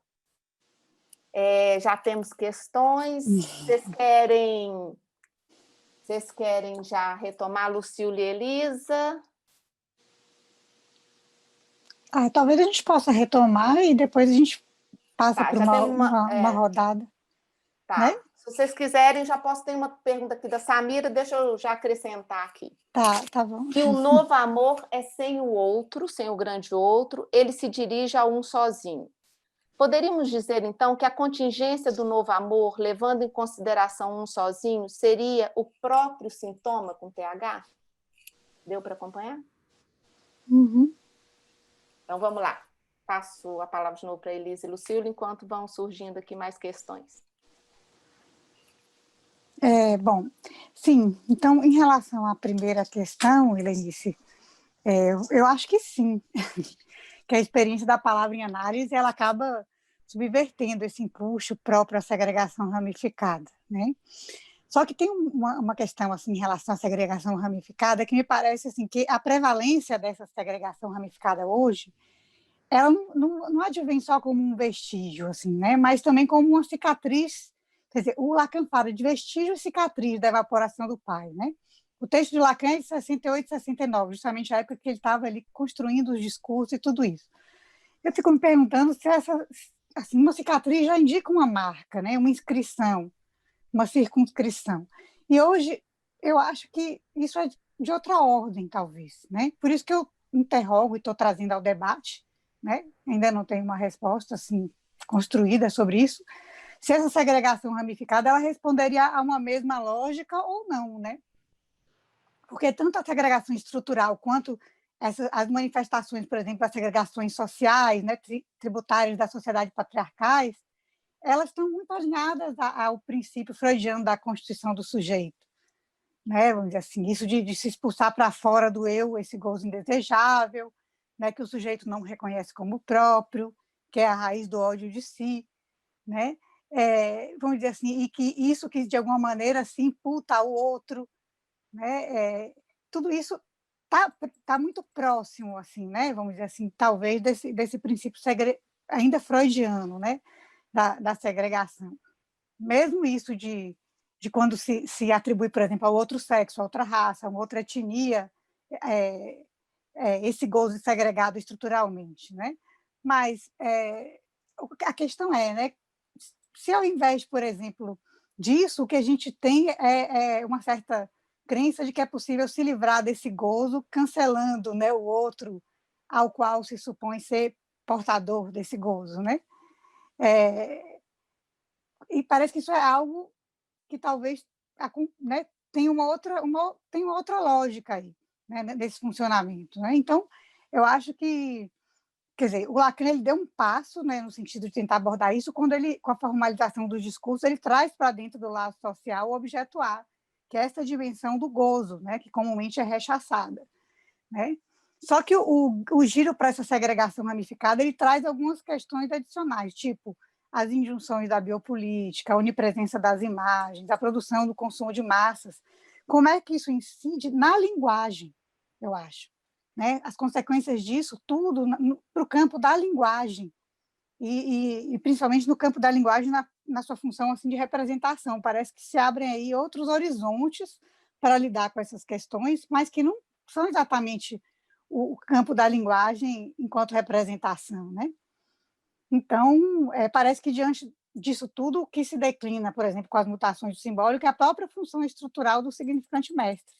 Já temos questões. Vocês querem já retomar, Lucília e Elisa? Talvez a gente possa retomar e depois a gente passa por uma rodada. Tá. Né? Se vocês quiserem, já posso ter uma pergunta aqui da Samira, deixa eu já acrescentar aqui. Tá bom. Que o novo amor é sem o outro, sem o grande outro, ele se dirige a um sozinho. Poderíamos dizer, então, que a contingência do novo amor, levando em consideração um sozinho, seria o próprio sintoma com TH? Deu para acompanhar? Uhum. Então, vamos lá. Passo a palavra de novo para a Elisa e Lucília, enquanto vão surgindo aqui mais questões. Bom, sim. Então, em relação à primeira questão, Helenice, eu acho que sim, que a experiência da palavra em análise, ela acaba subvertendo esse empuxo próprio à segregação ramificada, né? Só que tem uma questão assim, em relação à segregação ramificada que me parece assim, que a prevalência dessa segregação ramificada hoje, ela não advém só como um vestígio, assim, né? Mas também como uma cicatriz. Quer dizer, o Lacan fala de vestígio e cicatriz da evaporação do pai, né? O texto de Lacan é de 68 e 69, justamente a época que ele estava ali construindo os discursos e tudo isso. Eu fico me perguntando se assim, uma cicatriz já indica uma marca, né? Uma inscrição, uma circunscrição. E hoje eu acho que isso é de outra ordem, talvez, né? Por isso que eu interrogo e estou trazendo ao debate, né? Ainda não tenho uma resposta assim construída sobre isso. Se essa segregação ramificada ela responderia a uma mesma lógica ou não, né? Porque tanto a segregação estrutural quanto as manifestações, por exemplo, das segregações sociais, né, tributárias das sociedades patriarcais, elas estão muito alinhadas ao princípio freudiano da constituição do sujeito, né? Vamos dizer assim, isso de se expulsar para fora do eu, esse gozo indesejável, né, que o sujeito não reconhece como próprio, que é a raiz do ódio de si, né? Vamos dizer assim, e que isso que de alguma maneira se imputa ao outro, né? Tudo isso tá muito próximo, assim, né? Vamos dizer assim, talvez desse princípio ainda freudiano, né? Da segregação. Mesmo isso de quando se atribui, por exemplo, ao outro sexo, a outra raça, a uma outra etnia, esse gozo segregado estruturalmente, né? Mas a questão né? Se ao invés, por exemplo, disso, o que a gente tem é uma certa crença de que é possível se livrar desse gozo, cancelando, né, o outro ao qual se supõe ser portador desse gozo, né? E parece que isso é algo que talvez, né, tenha uma outra lógica aí, né, nesse funcionamento, né? Então, eu acho que, quer dizer, o Lacan ele deu um passo, né, no sentido de tentar abordar isso, quando ele, com a formalização do discurso, ele traz para dentro do laço social o objeto A, que é essa dimensão do gozo, né, que comumente é rechaçada, né? Só que o giro para essa segregação ramificada ele traz algumas questões adicionais, tipo as injunções da biopolítica, a onipresença das imagens, a produção do consumo de massas. Como é que isso incide na linguagem, eu acho, né? As consequências disso, tudo para o campo da linguagem, e principalmente no campo da linguagem na sua função assim, de representação. Parece que se abrem aí outros horizontes para lidar com essas questões, mas que não são exatamente o campo da linguagem enquanto representação, né? Então, parece que diante disso tudo, o que se declina, por exemplo, com as mutações do simbólico, é a própria função estrutural do significante mestre.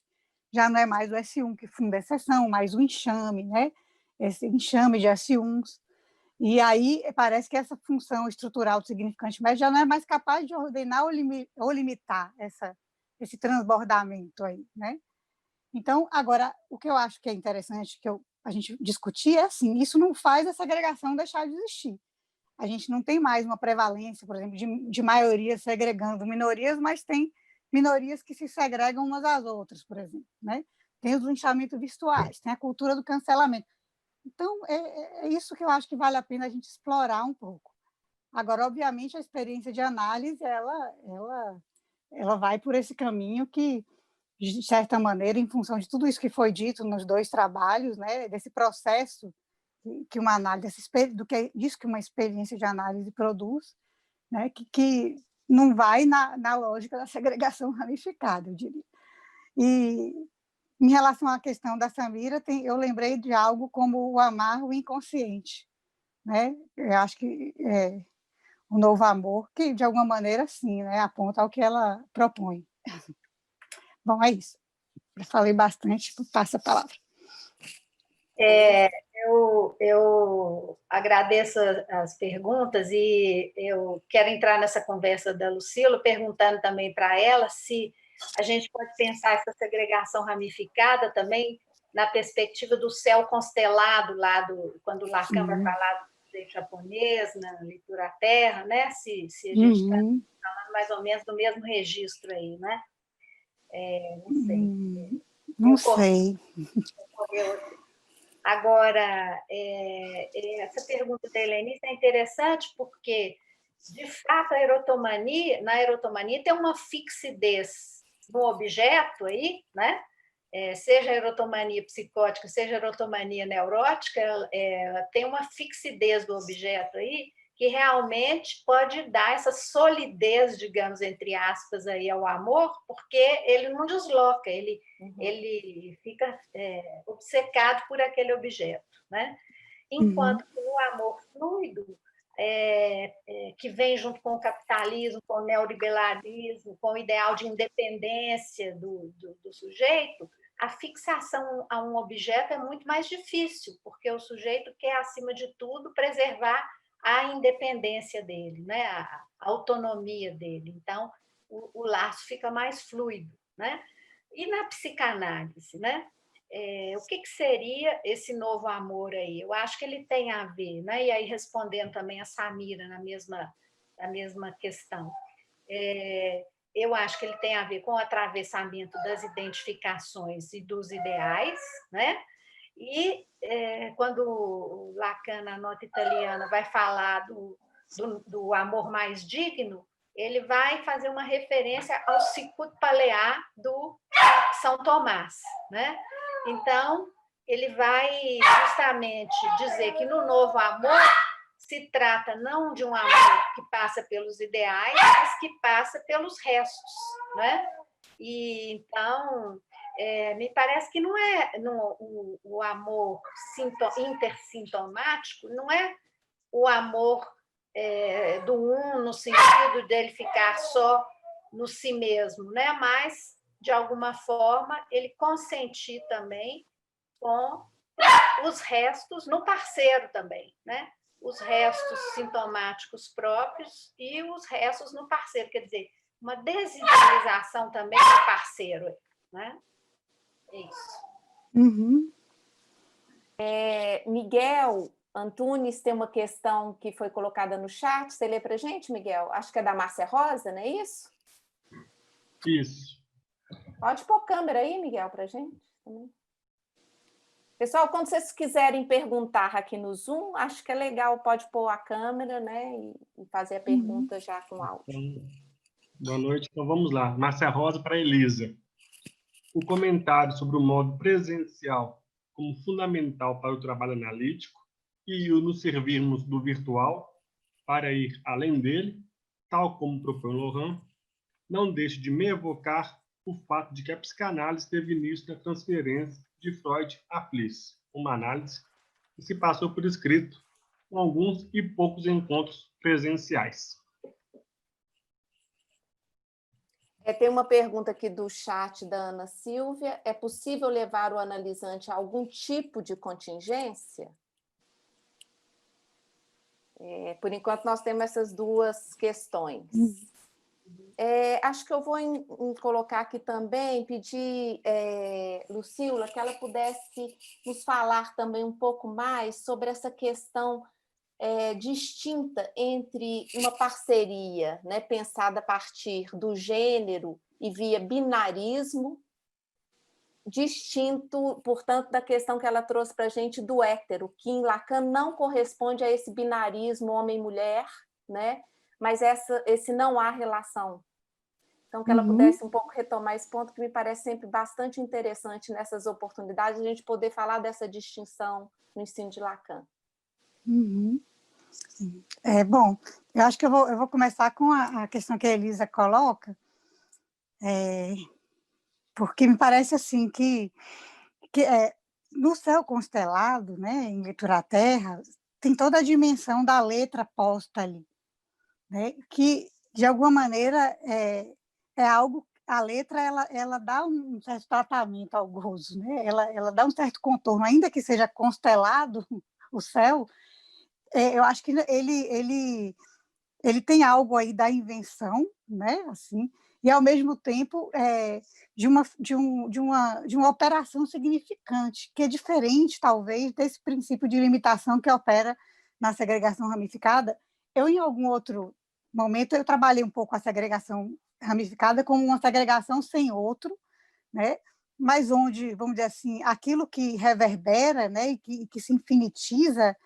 Já não é mais o S1 que funda a exceção, mas o enxame, né? Esse enxame de S1s. E aí parece que essa função estrutural do significante mestre já não é mais capaz de ordenar ou limitar esse transbordamento aí, né? Então, agora, o que eu acho que é interessante a gente discutir é assim, isso não faz essa agregação deixar de existir. A gente não tem mais uma prevalência, por exemplo, de maiorias segregando minorias, mas tem minorias que se segregam umas às outras, por exemplo, né? Tem os linchamentos virtuais, tem a cultura do cancelamento. Então, é isso que eu acho que vale a pena a gente explorar um pouco. Agora, obviamente, a experiência de análise, ela vai por esse caminho que, de certa maneira, em função de tudo isso que foi dito nos dois trabalhos, né, desse processo que uma análise, disso que uma experiência de análise produz, né, que não vai na lógica da segregação ramificada, eu diria. E, em relação à questão da Samira, eu lembrei de algo como o amar o inconsciente, né? Eu acho que o novo amor, que de alguma maneira, sim, né, aponta ao que ela propõe. Bom, é isso. Eu falei bastante, passo a palavra. Eu agradeço as perguntas e eu quero entrar nessa conversa da Lucila, perguntando também para ela se a gente pode pensar essa segregação ramificada também na perspectiva do céu constelado, quando Lacan vai falar do jeito japonês, na leitura à terra, né? Se a gente está falando mais ou menos do mesmo registro aí, né? Não sei. Não sei. Agora, essa pergunta da Helenice é interessante porque, de fato, na erotomania tem uma fixidez no objeto aí, né? Seja a erotomania psicótica, seja a erotomania neurótica, tem uma fixidez do objeto aí que realmente pode dar essa solidez, digamos, entre aspas, aí ao amor, porque ele não desloca, ele fica obcecado por aquele objeto, né? Enquanto que o amor fluido, que vem junto com o capitalismo, com o neoliberalismo, com o ideal de independência do sujeito, a fixação a um objeto é muito mais difícil, porque o sujeito quer, acima de tudo, preservar a independência dele, né? A autonomia dele. Então, o laço fica mais fluido, né? E na psicanálise, né? O que seria esse novo amor aí? Eu acho que ele tem a ver, né? E aí respondendo também a Samira na mesma questão, eu acho que ele tem a ver com o atravessamento das identificações e dos ideais, né? E quando Lacan, na nota italiana, vai falar do amor mais digno, ele vai fazer uma referência ao Sicut Palear do São Tomás, né? Então, ele vai justamente dizer que no novo amor se trata não de um amor que passa pelos ideais, mas que passa pelos restos, né? E então me parece que não é o amor intersintomático, não é o amor do no sentido dele ficar só no si mesmo, né? Mas, de alguma forma, ele consentir também com os restos no parceiro também, né? Os restos sintomáticos próprios e os restos no parceiro, quer dizer, uma desidealização também do parceiro, né? É isso. Miguel Antunes tem uma questão que foi colocada no chat. Você lê para a gente, Miguel? Acho que é da Márcia Rosa, não é isso? Isso. Pode pôr câmera aí, Miguel, para a gente também. Pessoal, quando vocês quiserem perguntar aqui no Zoom, acho que é legal, pode pôr a câmera, né, e fazer a pergunta já com áudio. Então, boa noite. Então, vamos lá. Márcia Rosa para Elisa. O comentário sobre o modo presencial como fundamental para o trabalho analítico e o nos servirmos do virtual para ir além dele, tal como propõe Lohan, não deixe de me evocar o fato de que a psicanálise teve início na transferência de Freud a Fliess, uma análise que se passou por escrito, com alguns e poucos encontros presenciais. Tem uma pergunta aqui do chat da Ana Silvia. É possível levar o analisante a algum tipo de contingência? Por enquanto, nós temos essas duas questões. Acho que eu vou colocar aqui também, pedir, Lucila, que ela pudesse nos falar também um pouco mais sobre essa questão distinta entre uma parceria, né, pensada a partir do gênero e via binarismo, distinto, portanto, da questão que ela trouxe para a gente do hétero, que em Lacan não corresponde a esse binarismo homem-mulher, né? Mas esse não há relação. Então, que ela pudesse um pouco retomar esse ponto, que me parece sempre bastante interessante nessas oportunidades, a gente poder falar dessa distinção no ensino de Lacan. Sim. Bom, eu acho que eu vou começar com a questão que a Elisa coloca, porque me parece assim que no céu constelado, né, em Leitura à Terra, tem toda a dimensão da letra posta ali, né, que, de alguma maneira, é algo, a letra ela dá um certo tratamento ao gozo, né, ela dá um certo contorno, ainda que seja constelado o céu, eu acho que ele tem algo aí da invenção, né, assim, e ao mesmo tempo de uma operação significante, que é diferente, talvez, desse princípio de limitação que opera na segregação ramificada. Eu, em algum outro momento, eu trabalhei um pouco a segregação ramificada como uma segregação sem outro, né, mas onde, vamos dizer assim, aquilo que reverbera, né, e que se infinitiza,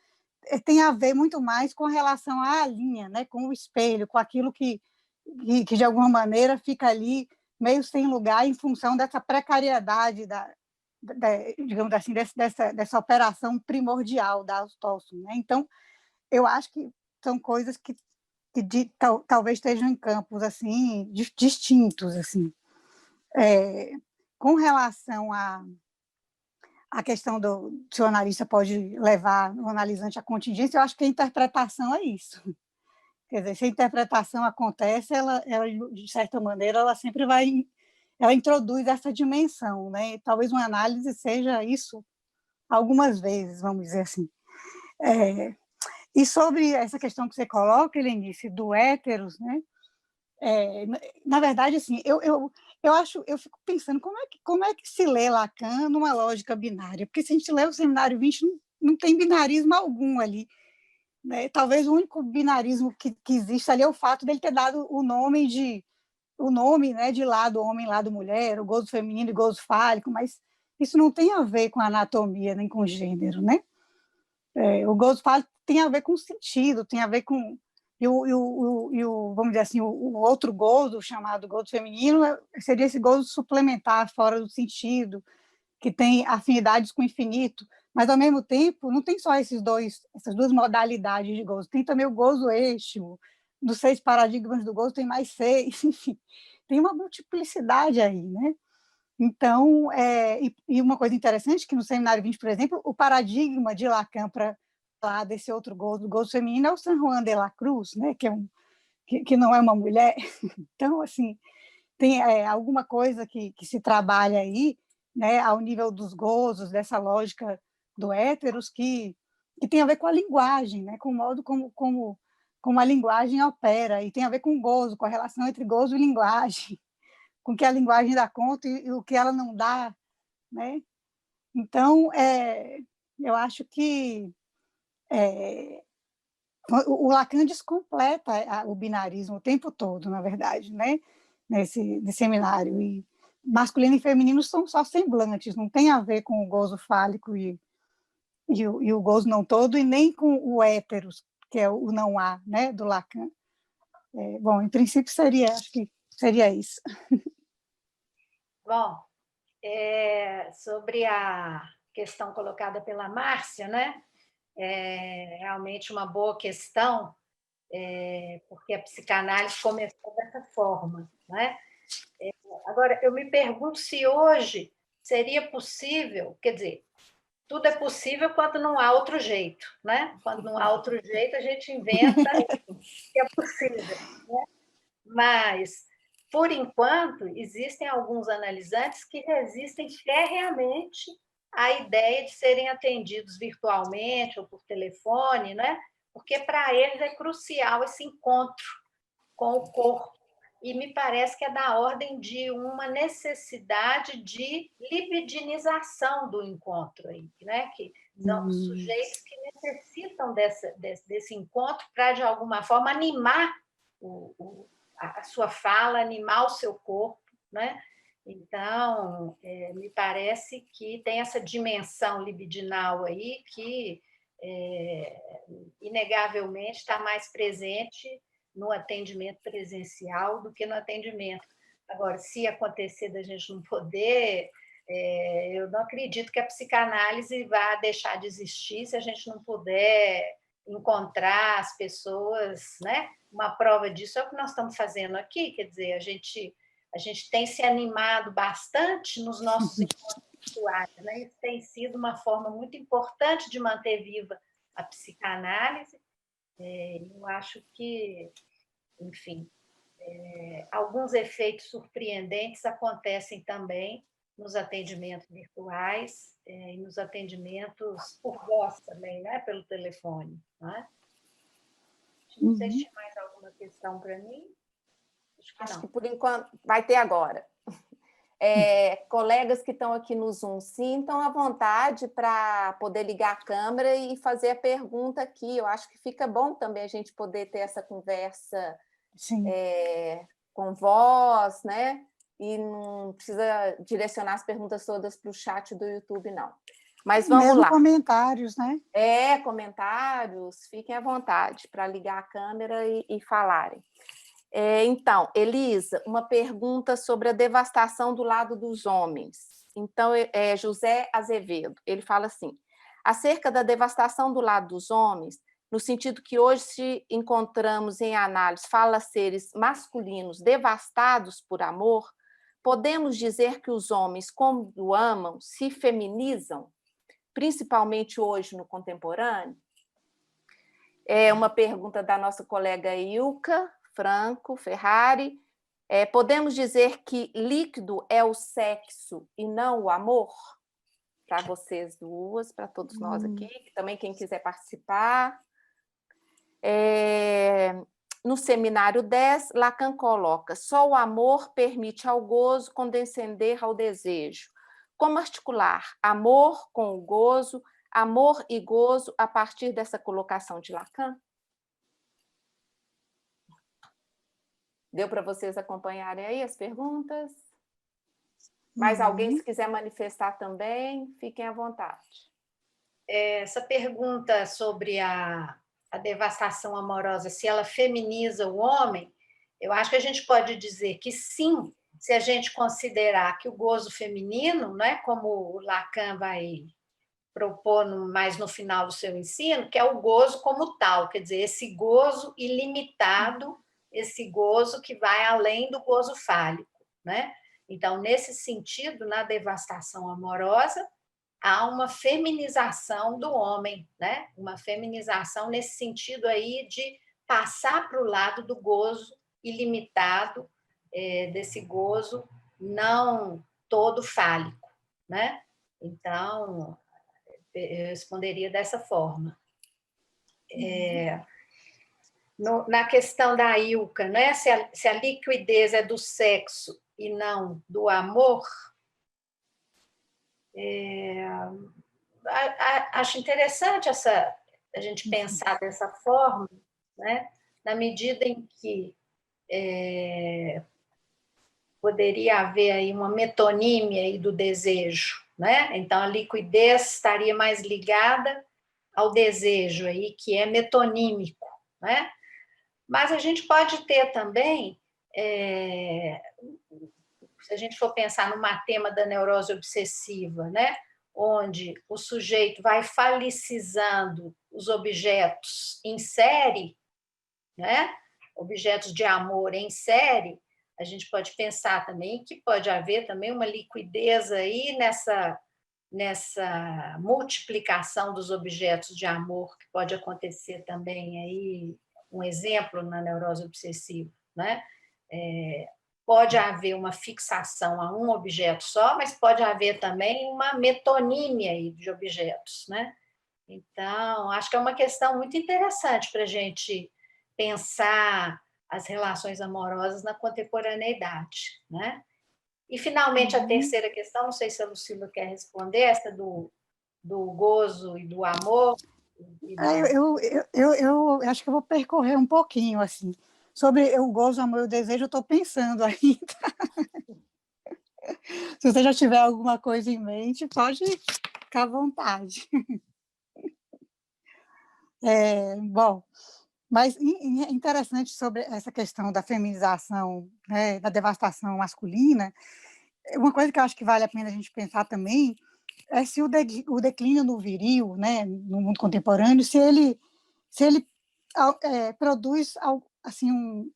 tem a ver muito mais com a relação à linha, né, com o espelho, com aquilo que de alguma maneira fica ali meio sem lugar em função dessa precariedade digamos assim, dessa operação primordial da Tolson, né? Então, eu acho que são coisas que talvez estejam em campos assim distintos, assim. Com relação a questão se o analista pode levar o analisante à contingência, eu acho que a interpretação é isso. Quer dizer, se a interpretação acontece, ela de certa maneira, ela sempre ela introduz essa dimensão, né? Talvez uma análise seja isso algumas vezes, vamos dizer assim. E sobre essa questão que você coloca, Helenice, do héteros, né? Na verdade, assim, eu fico pensando como é que se lê Lacan numa lógica binária, porque se a gente lê o Seminário 20, não tem binarismo algum ali, né? Talvez o único binarismo que existe ali é o fato dele ter dado o nome, né, de lado homem, lado mulher, o gozo feminino e gozo fálico, mas isso não tem a ver com anatomia nem com gênero, né? O gozo fálico tem a ver com sentido, tem a ver com vamos dizer assim, o outro gozo, chamado gozo feminino, seria esse gozo suplementar, fora do sentido, que tem afinidades com o infinito, mas, ao mesmo tempo, não tem só essas duas modalidades de gozo, tem também o gozo êxtimo, dos 6 paradigmas do gozo tem mais 6, enfim, tem uma multiplicidade aí, né? Então, e uma coisa interessante, que no Seminário 20, por exemplo, o paradigma de Lacan para falar desse outro gozo, do gozo feminino, é o San Juan de la Cruz, né? Que não é uma mulher. Então, assim, tem alguma coisa que se trabalha aí, né, ao nível dos gozos, dessa lógica do héteros, que tem a ver com a linguagem, né, com o modo como a linguagem opera, e tem a ver com o gozo, com a relação entre gozo e linguagem, com o que a linguagem dá conta e o que ela não dá, né? Então, eu acho que o Lacan descompleta o binarismo o tempo todo, na verdade, né? Nesse seminário. E masculino e feminino são só semblantes, não tem a ver com o gozo fálico e o gozo não todo, e nem com o héteros, que é o não há, né, do Lacan. Bom, em princípio acho que seria isso. Bom, sobre a questão colocada pela Márcia, né? É realmente uma boa questão. porque a psicanálise começou dessa forma, né? Agora, eu me pergunto se hoje seria possível, quer dizer, tudo é possível quando não há outro jeito, né? Quando não há outro jeito, a gente inventa o que é possível, né? Mas, por enquanto, existem alguns analisantes que resistem ferreamente à ideia de serem atendidos virtualmente ou por telefone, né? Porque para eles é crucial esse encontro com o corpo. E me parece que é da ordem de uma necessidade de libidinização do encontro aí, né? Que são sujeitos que necessitam desse encontro para, de alguma forma, animar a sua fala, animar o seu corpo, né? Então, me parece que tem essa dimensão libidinal aí que, inegavelmente, está mais presente no atendimento presencial do que no atendimento. Agora, se acontecer da gente não poder, eu não acredito que a psicanálise vá deixar de existir se a gente não puder encontrar as pessoas, né? Uma prova disso é o que nós estamos fazendo aqui, quer dizer, a gente tem se animado bastante nos nossos encontros virtuais, né? Isso tem sido uma forma muito importante de manter viva a psicanálise. Eu acho que, enfim, alguns efeitos surpreendentes acontecem também nos atendimentos virtuais e nos atendimentos por voz também, né? Pelo telefone. Né? Não sei se tinha mais alguma questão para mim. Acho que, por enquanto, vai ter agora. Colegas que estão aqui no Zoom, sintam à vontade para poder ligar a câmera e fazer a pergunta aqui. Eu acho que fica bom também a gente poder ter essa conversa com voz, né? E não precisa direcionar as perguntas todas para o chat do YouTube, não. Mas vamos mesmo lá. Comentários, né? Comentários, fiquem à vontade para ligar a câmera e falarem. Então, Elisa, uma pergunta sobre a devastação do lado dos homens. Então, José Azevedo, ele fala assim, acerca da devastação do lado dos homens, no sentido que hoje se encontramos em análise fala-seres masculinos devastados por amor, podemos dizer que os homens, quando amam, se feminizam, principalmente hoje no contemporâneo? É uma pergunta da nossa colega Ilka Franco Ferrari. Podemos dizer que líquido é o sexo e não o amor? Para vocês duas, para todos nós aqui, também quem quiser participar. No seminário 10, Lacan coloca, só o amor permite ao gozo condescender ao desejo. Como articular amor com o gozo, amor e gozo a partir dessa colocação de Lacan? Deu para vocês acompanharem aí as perguntas? Mais alguém, se quiser manifestar também, fiquem à vontade. Essa pergunta sobre a devastação amorosa, se ela feminiza o homem, eu acho que a gente pode dizer que sim, se a gente considerar que o gozo feminino, né, como o Lacan vai propor mais no final do seu ensino, que é o gozo como tal, quer dizer, esse gozo ilimitado, esse gozo que vai além do gozo fálico, né? Então, nesse sentido, na devastação amorosa, há uma feminização do homem, né? Uma feminização nesse sentido aí de passar para o lado do gozo ilimitado, desse gozo não todo fálico, né? Então, eu responderia dessa forma. Na questão da Ilka, né? Se a liquidez é do sexo e não do amor, acho interessante a gente pensar dessa forma, né? Na medida em que poderia haver aí uma metonímia aí do desejo, né? Então, a liquidez estaria mais ligada ao desejo aí, que é metonímico, né? Mas a gente pode ter também, se a gente for pensar numa tema da neurose obsessiva, né? Onde o sujeito vai falicizando os objetos em série, né? Objetos de amor em série, a gente pode pensar também que pode haver também uma liquidez aí nessa multiplicação dos objetos de amor, que pode acontecer também aí, um exemplo na neurose obsessiva, né? Pode haver uma fixação a um objeto só, mas pode haver também uma metonímia aí de objetos, né? Então, acho que é uma questão muito interessante para a gente pensar as relações amorosas na contemporaneidade, né? E, finalmente, a terceira questão, não sei se a Lucila quer responder, essa do gozo e do amor. Eu acho que eu vou percorrer um pouquinho, assim. Sobre o gozo, o amor e o desejo, eu estou pensando ainda. Se você já tiver alguma coisa em mente, pode ficar à vontade. Bom, mas interessante sobre essa questão da feminização, né, da devastação masculina, uma coisa que eu acho que vale a pena a gente pensar também é se o declínio do viril, né, no mundo contemporâneo, se ele produz assim,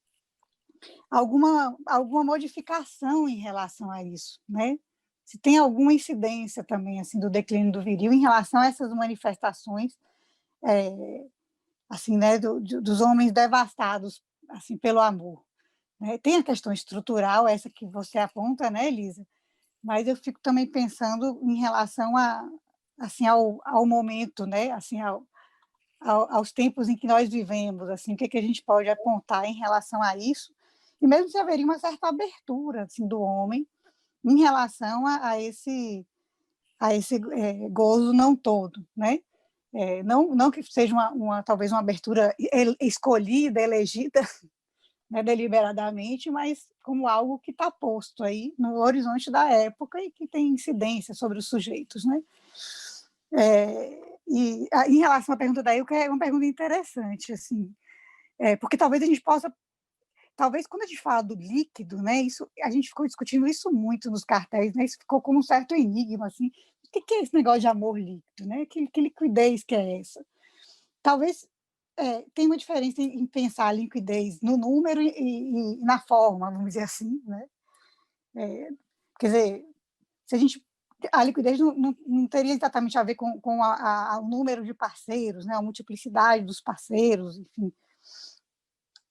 alguma modificação em relação a isso, né? Se tem alguma incidência também assim do declínio do viril em relação a essas manifestações, assim, né, dos homens devastados assim pelo amor, né? Tem a questão estrutural, essa que você aponta, né, Elisa? Mas eu fico também pensando em relação assim, ao momento, né? Assim, aos tempos em que nós vivemos, assim, o que a gente pode apontar em relação a isso, e mesmo se haveria uma certa abertura assim, do homem em relação a esse gozo não todo, né? Não que seja talvez uma abertura escolhida, elegida, né, deliberadamente, mas como algo que está posto aí no horizonte da época e que tem incidência sobre os sujeitos, né? E em relação à pergunta da Ilka, é uma pergunta interessante, assim, porque talvez a gente possa, talvez quando a gente fala do líquido, né, isso, a gente ficou discutindo isso muito nos cartéis, né, isso ficou como um certo enigma, assim, o que é esse negócio de amor líquido, né, que liquidez que é essa? Talvez tem uma diferença em pensar a liquidez no número e na forma, vamos dizer assim, né? Quer dizer, se a gente a liquidez não teria exatamente a ver com o número de parceiros, né? A multiplicidade dos parceiros, enfim,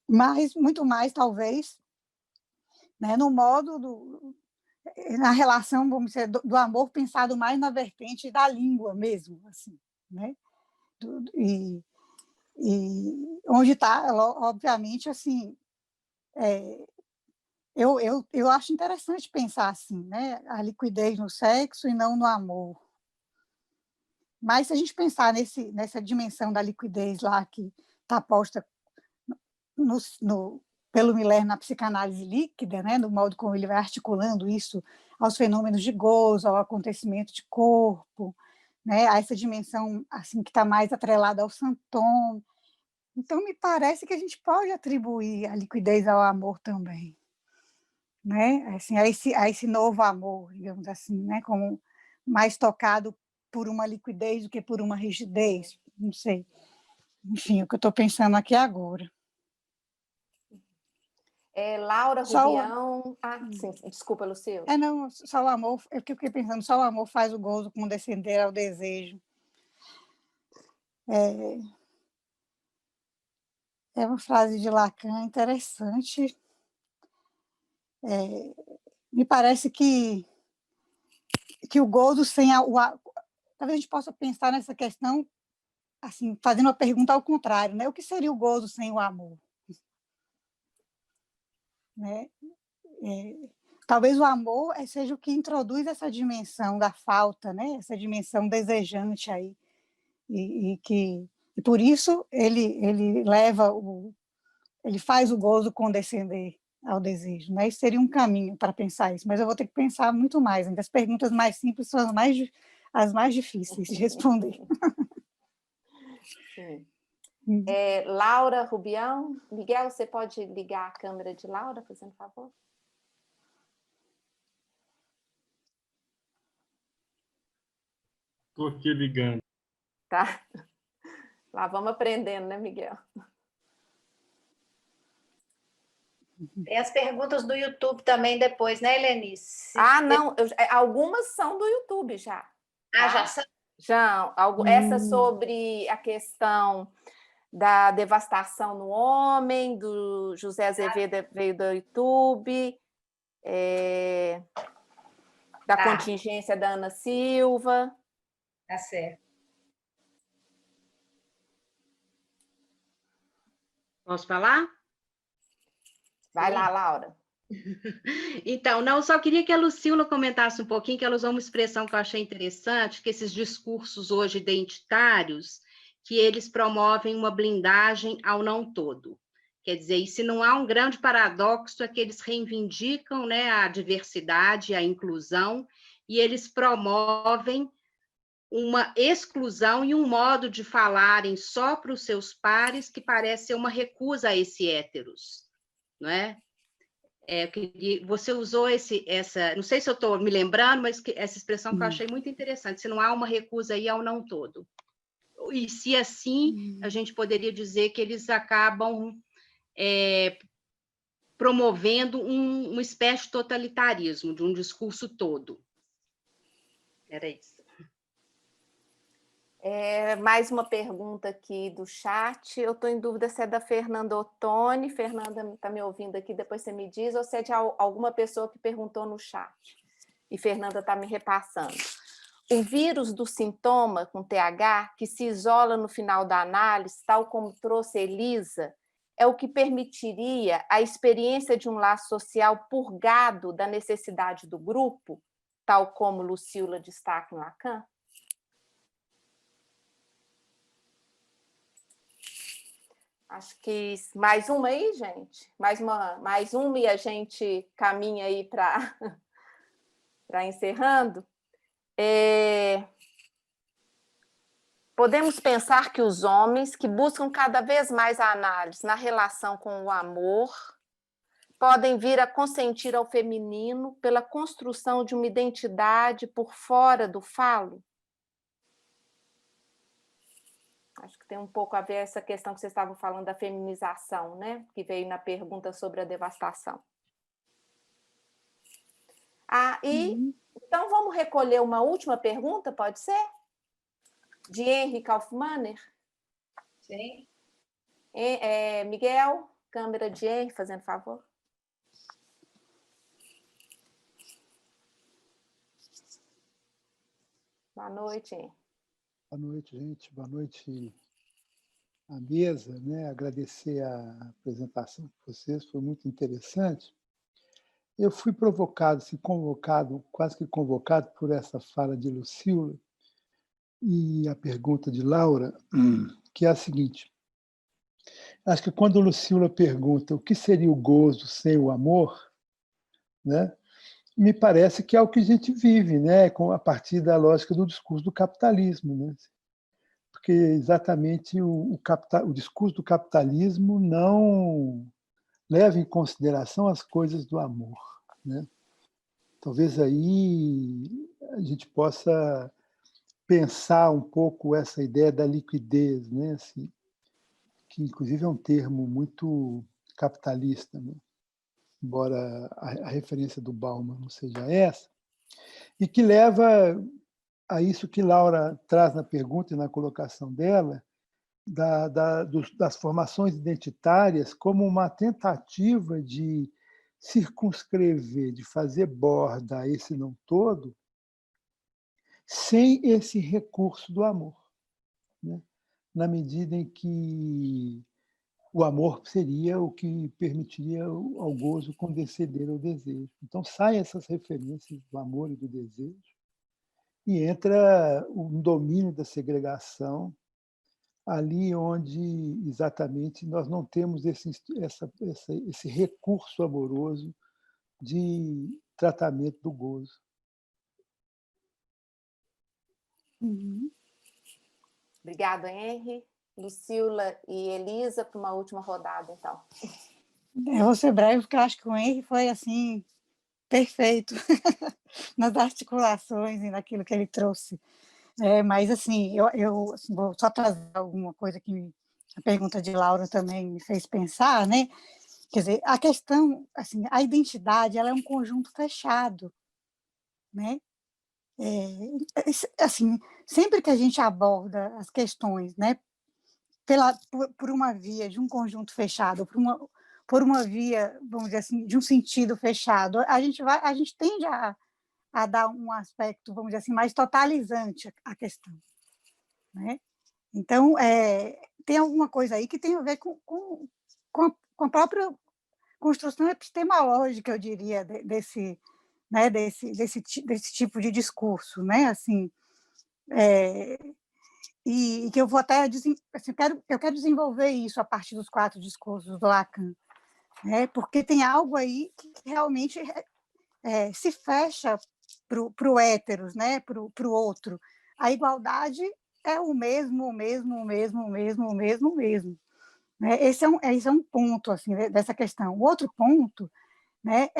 mas muito mais talvez, né? No modo na relação, vamos dizer, do amor pensado mais na vertente da língua mesmo, assim, né? E onde está, obviamente, assim, eu acho interessante pensar assim, né? A liquidez no sexo e não no amor. Mas se a gente pensar nessa dimensão da liquidez lá que está posta pelo Miller na psicanálise líquida, né? No modo como ele vai articulando isso aos fenômenos de gozo, ao acontecimento de corpo, né? A essa dimensão assim que está mais atrelada ao Santon. Então, me parece que a gente pode atribuir a liquidez ao amor também, né? Assim, a esse novo amor, digamos assim, né? Como mais tocado por uma liquidez do que por uma rigidez, não sei. Enfim, o que eu estou pensando aqui agora. Laura Rubião... sim, desculpa, Lucila. Não, só o amor, é porque eu fiquei pensando, só o amor faz o gozo condescender ao desejo. É uma frase de Lacan interessante. Me parece que o gozo sem talvez a gente possa pensar nessa questão assim, fazendo uma pergunta ao contrário, né? O que seria o gozo sem o amor? Né? Talvez o amor seja o que introduz essa dimensão da falta, né? Essa dimensão desejante aí, e por isso ele leva ele faz o gozo condescender ao desejo, né? Isso seria um caminho para pensar isso, mas eu vou ter que pensar muito mais. Ainda as perguntas mais simples são as mais difíceis de responder. Sim. Laura Rubião. Miguel, você pode ligar a câmera de Laura, fazendo favor? Estou aqui ligando. Tá. Lá vamos aprendendo, né, Miguel? Tem as perguntas do YouTube também depois, né, Helenice? Ah, não, algumas são do YouTube já. Ah, Tá? já. Já, essa sobre a questão da devastação no homem, do José Azevedo veio do YouTube, da contingência da Ana Silva. Tá certo. Posso falar? Vai lá, Laura. Então, não, só queria que a Lucila comentasse um pouquinho, que ela usou uma expressão que eu achei interessante, que esses discursos hoje identitários, que eles promovem uma blindagem ao não todo. Quer dizer, e se não há um grande paradoxo, é que eles reivindicam, né, a diversidade, a inclusão, e eles promovem uma exclusão e um modo de falarem só para os seus pares que parece ser uma recusa a esse héteros, não é? Você usou essa, não sei se eu estou me lembrando, mas essa expressão que eu achei muito interessante, se não há uma recusa aí ao não todo. E se assim, a gente poderia dizer que eles acabam promovendo uma espécie de totalitarismo, de um discurso todo. Era isso. Mais uma pergunta aqui do chat. Eu estou em dúvida se é da Fernanda Ottoni. Fernanda, está me ouvindo aqui, depois você me diz, ou se é de alguma pessoa que perguntou no chat. E Fernanda está me repassando. O vírus do sintoma com TH, que se isola no final da análise, tal como trouxe Elisa, é o que permitiria a experiência de um laço social purgado da necessidade do grupo, tal como Lucila destaca em Lacan? Acho que mais uma aí, gente. Mais uma e a gente caminha aí para encerrando. Podemos pensar que os homens que buscam cada vez mais a análise na relação com o amor podem vir a consentir ao feminino pela construção de uma identidade por fora do falo? Acho que tem um pouco a ver essa questão que vocês estavam falando da feminização, né? Que veio na pergunta sobre a devastação. Então vamos recolher uma última pergunta, pode ser? De Henry Kaufmanner? Sim. Miguel, câmera de Henry, fazendo favor. Boa noite, Henry. Boa noite, gente. Boa noite à mesa, né? Agradecer a apresentação de vocês, foi muito interessante. Eu fui provocado, convocado, quase que convocado por essa fala de Lucila e a pergunta de Laura, que é a seguinte. Acho que quando Lucila pergunta o que seria o gozo sem o amor, né? Me parece que é o que a gente vive, né? A partir da lógica do discurso do capitalismo, né? Porque exatamente o discurso do capitalismo não leva em consideração as coisas do amor, né? Talvez aí a gente possa pensar um pouco essa ideia da liquidez, né? Assim, que inclusive é um termo muito capitalista, né? Embora a referência do Bauman não seja essa, e que leva a isso que Laura traz na pergunta e na colocação dela, das formações identitárias como uma tentativa de circunscrever, de fazer borda a esse não todo, sem esse recurso do amor, né? Na medida em que o amor seria o que permitiria ao gozo condescender ao desejo. Então, saem essas referências do amor e do desejo e entra um domínio da segregação, ali onde exatamente nós não temos esse recurso amoroso de tratamento do gozo. Obrigada, Henry. Lucila e Elisa, para uma última rodada, então. Eu vou ser breve, porque eu acho que o Henry foi, assim, perfeito nas articulações e naquilo que ele trouxe. Mas, assim, eu vou só trazer alguma coisa que a pergunta de Laura também me fez pensar, né? Quer dizer, a questão, assim, a identidade, ela é um conjunto fechado, né? Assim, sempre que a gente aborda as questões, né, por uma via de um conjunto fechado, por uma via, vamos dizer assim, de um sentido fechado, a gente tende a dar um aspecto, vamos dizer assim, mais totalizante à questão, né? Então, tem alguma coisa aí que tem a ver com a própria construção epistemológica, eu diria, desse, né, desse tipo de discurso, né? Assim, e que eu vou até assim, eu quero desenvolver isso a partir dos 4 discursos do Lacan, né? Porque tem algo aí que realmente se fecha para o héteros, né? Para o outro. A igualdade é o mesmo, né? Esse é um ponto assim dessa questão. O outro ponto, né?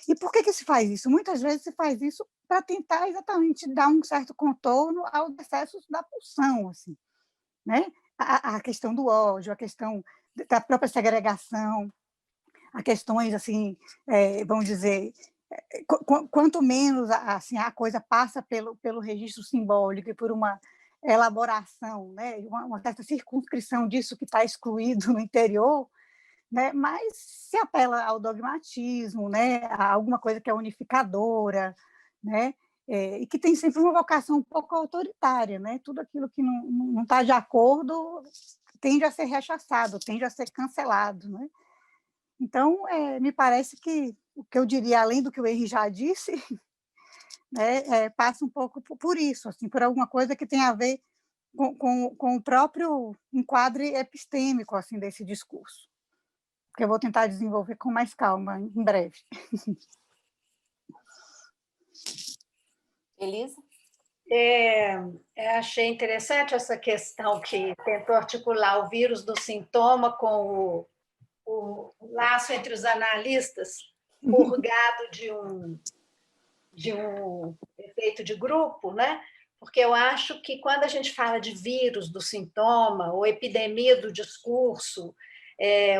E por que se faz isso? Muitas vezes se faz isso para tentar exatamente dar um certo contorno aos excessos da pulsão, assim, né? A questão do ódio, a questão da própria segregação, a questões assim, vamos dizer, quanto menos assim a coisa passa pelo registro simbólico e por uma elaboração, né, uma certa circunscrição disso que está excluído no interior, né, mas se apela ao dogmatismo, né, a alguma coisa que é unificadora, né, e que tem sempre uma vocação um pouco autoritária, né, tudo aquilo que não está de acordo tende a ser rechaçado, tende a ser cancelado, né. Então, me parece que o que eu diria, além do que o Henri já disse, né, passa um pouco por isso, assim, por alguma coisa que tem a ver com o próprio enquadre epistêmico assim, desse discurso, que eu vou tentar desenvolver com mais calma em breve. Elisa? Achei interessante essa questão que tentou articular o vírus do sintoma com o laço entre os analistas, purgado de um efeito de grupo, né? Porque eu acho que quando a gente fala de vírus do sintoma, ou epidemia do discurso,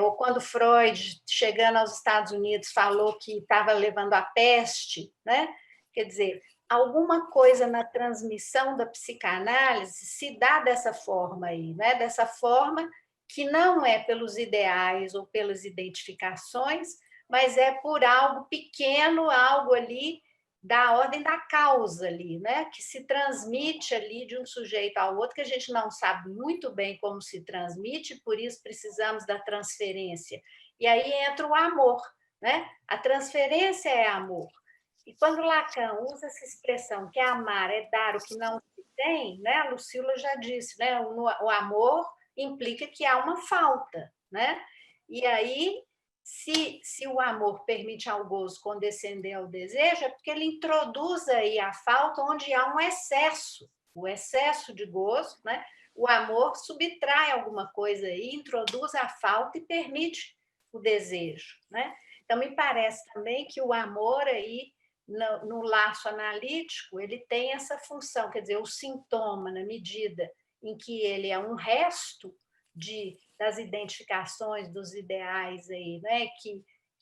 ou quando Freud, chegando aos Estados Unidos, falou que estava levando a peste, né? Quer dizer, alguma coisa na transmissão da psicanálise se dá dessa forma aí, né? Dessa forma que não é pelos ideais ou pelas identificações, mas é por algo pequeno, algo ali da ordem da causa ali, né? Que se transmite ali de um sujeito ao outro, que a gente não sabe muito bem como se transmite, por isso precisamos da transferência. E aí entra o amor, né? A transferência é amor. E quando Lacan usa essa expressão que amar é dar o que não se tem, né? A Lucila já disse, né? O amor implica que há uma falta, né? E aí, se o amor permite ao gozo condescender ao desejo, é porque ele introduz aí a falta onde há um excesso, o excesso de gozo, né? O amor subtrai alguma coisa aí, introduz a falta e permite o desejo, né? Então, me parece também que o amor aí, no laço analítico, ele tem essa função, quer dizer, o sintoma, na medida em que ele é um resto das identificações, dos ideais aí, né?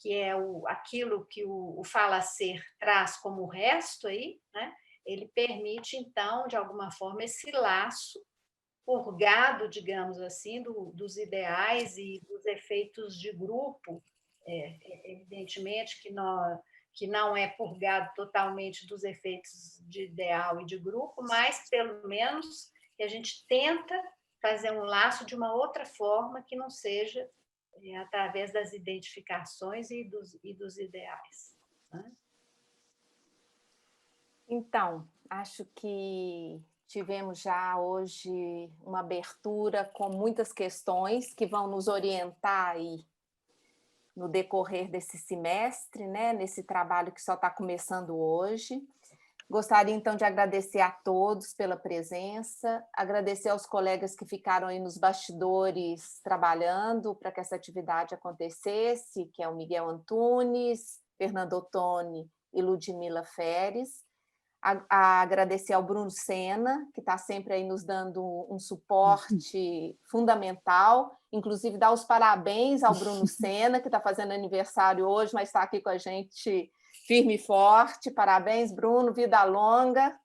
que é aquilo que o fala-ser traz como resto aí, né? Ele permite, então, de alguma forma, esse laço purgado, digamos assim, dos ideais e dos efeitos de grupo, evidentemente que não é purgado totalmente dos efeitos de ideal e de grupo, mas, pelo menos, que a gente tenta fazer um laço de uma outra forma que não seja através das identificações e dos ideais. Né? Então, acho que tivemos já hoje uma abertura com muitas questões que vão nos orientar aí no decorrer desse semestre, né, nesse trabalho que só está começando hoje. Gostaria, então, de agradecer a todos pela presença, agradecer aos colegas que ficaram aí nos bastidores trabalhando para que essa atividade acontecesse, que é o Miguel Antunes, Fernando Ottoni e Ludmila Feres. a agradecer ao Bruno Sena, que está sempre aí nos dando um suporte fundamental, inclusive dar os parabéns ao Bruno Sena, que está fazendo aniversário hoje, mas está aqui com a gente firme e forte. Parabéns, Bruno, vida longa.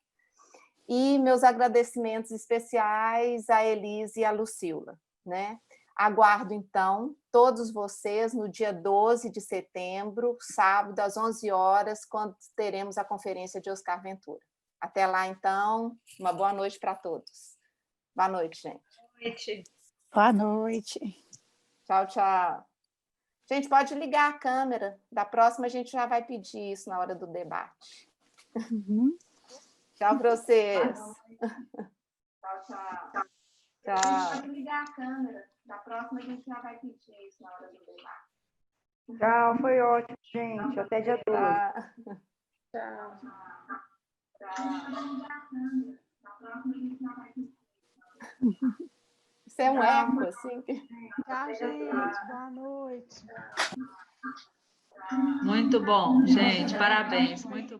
E meus agradecimentos especiais à Elise e à Lucila, né? Aguardo, então, todos vocês no dia 12 de setembro, sábado, às 11 horas, quando teremos a conferência de Oscar Ventura. Até lá, então, uma boa noite para todos. Boa noite, gente. Boa noite. Boa noite. Tchau, tchau. Gente, pode ligar a câmera. Da próxima, a gente já vai pedir isso na hora do debate. Uhum. Tchau para vocês. Tchau, tchau. Tchau. Pode ligar a câmera. Da próxima, a gente já vai pedir isso na hora do debate. Tchau, foi ótimo, gente. Até dia 12. Tchau. Isso é um eco, assim. Tchau, gente. Boa noite. Muito bom, gente. Parabéns. Muito bom.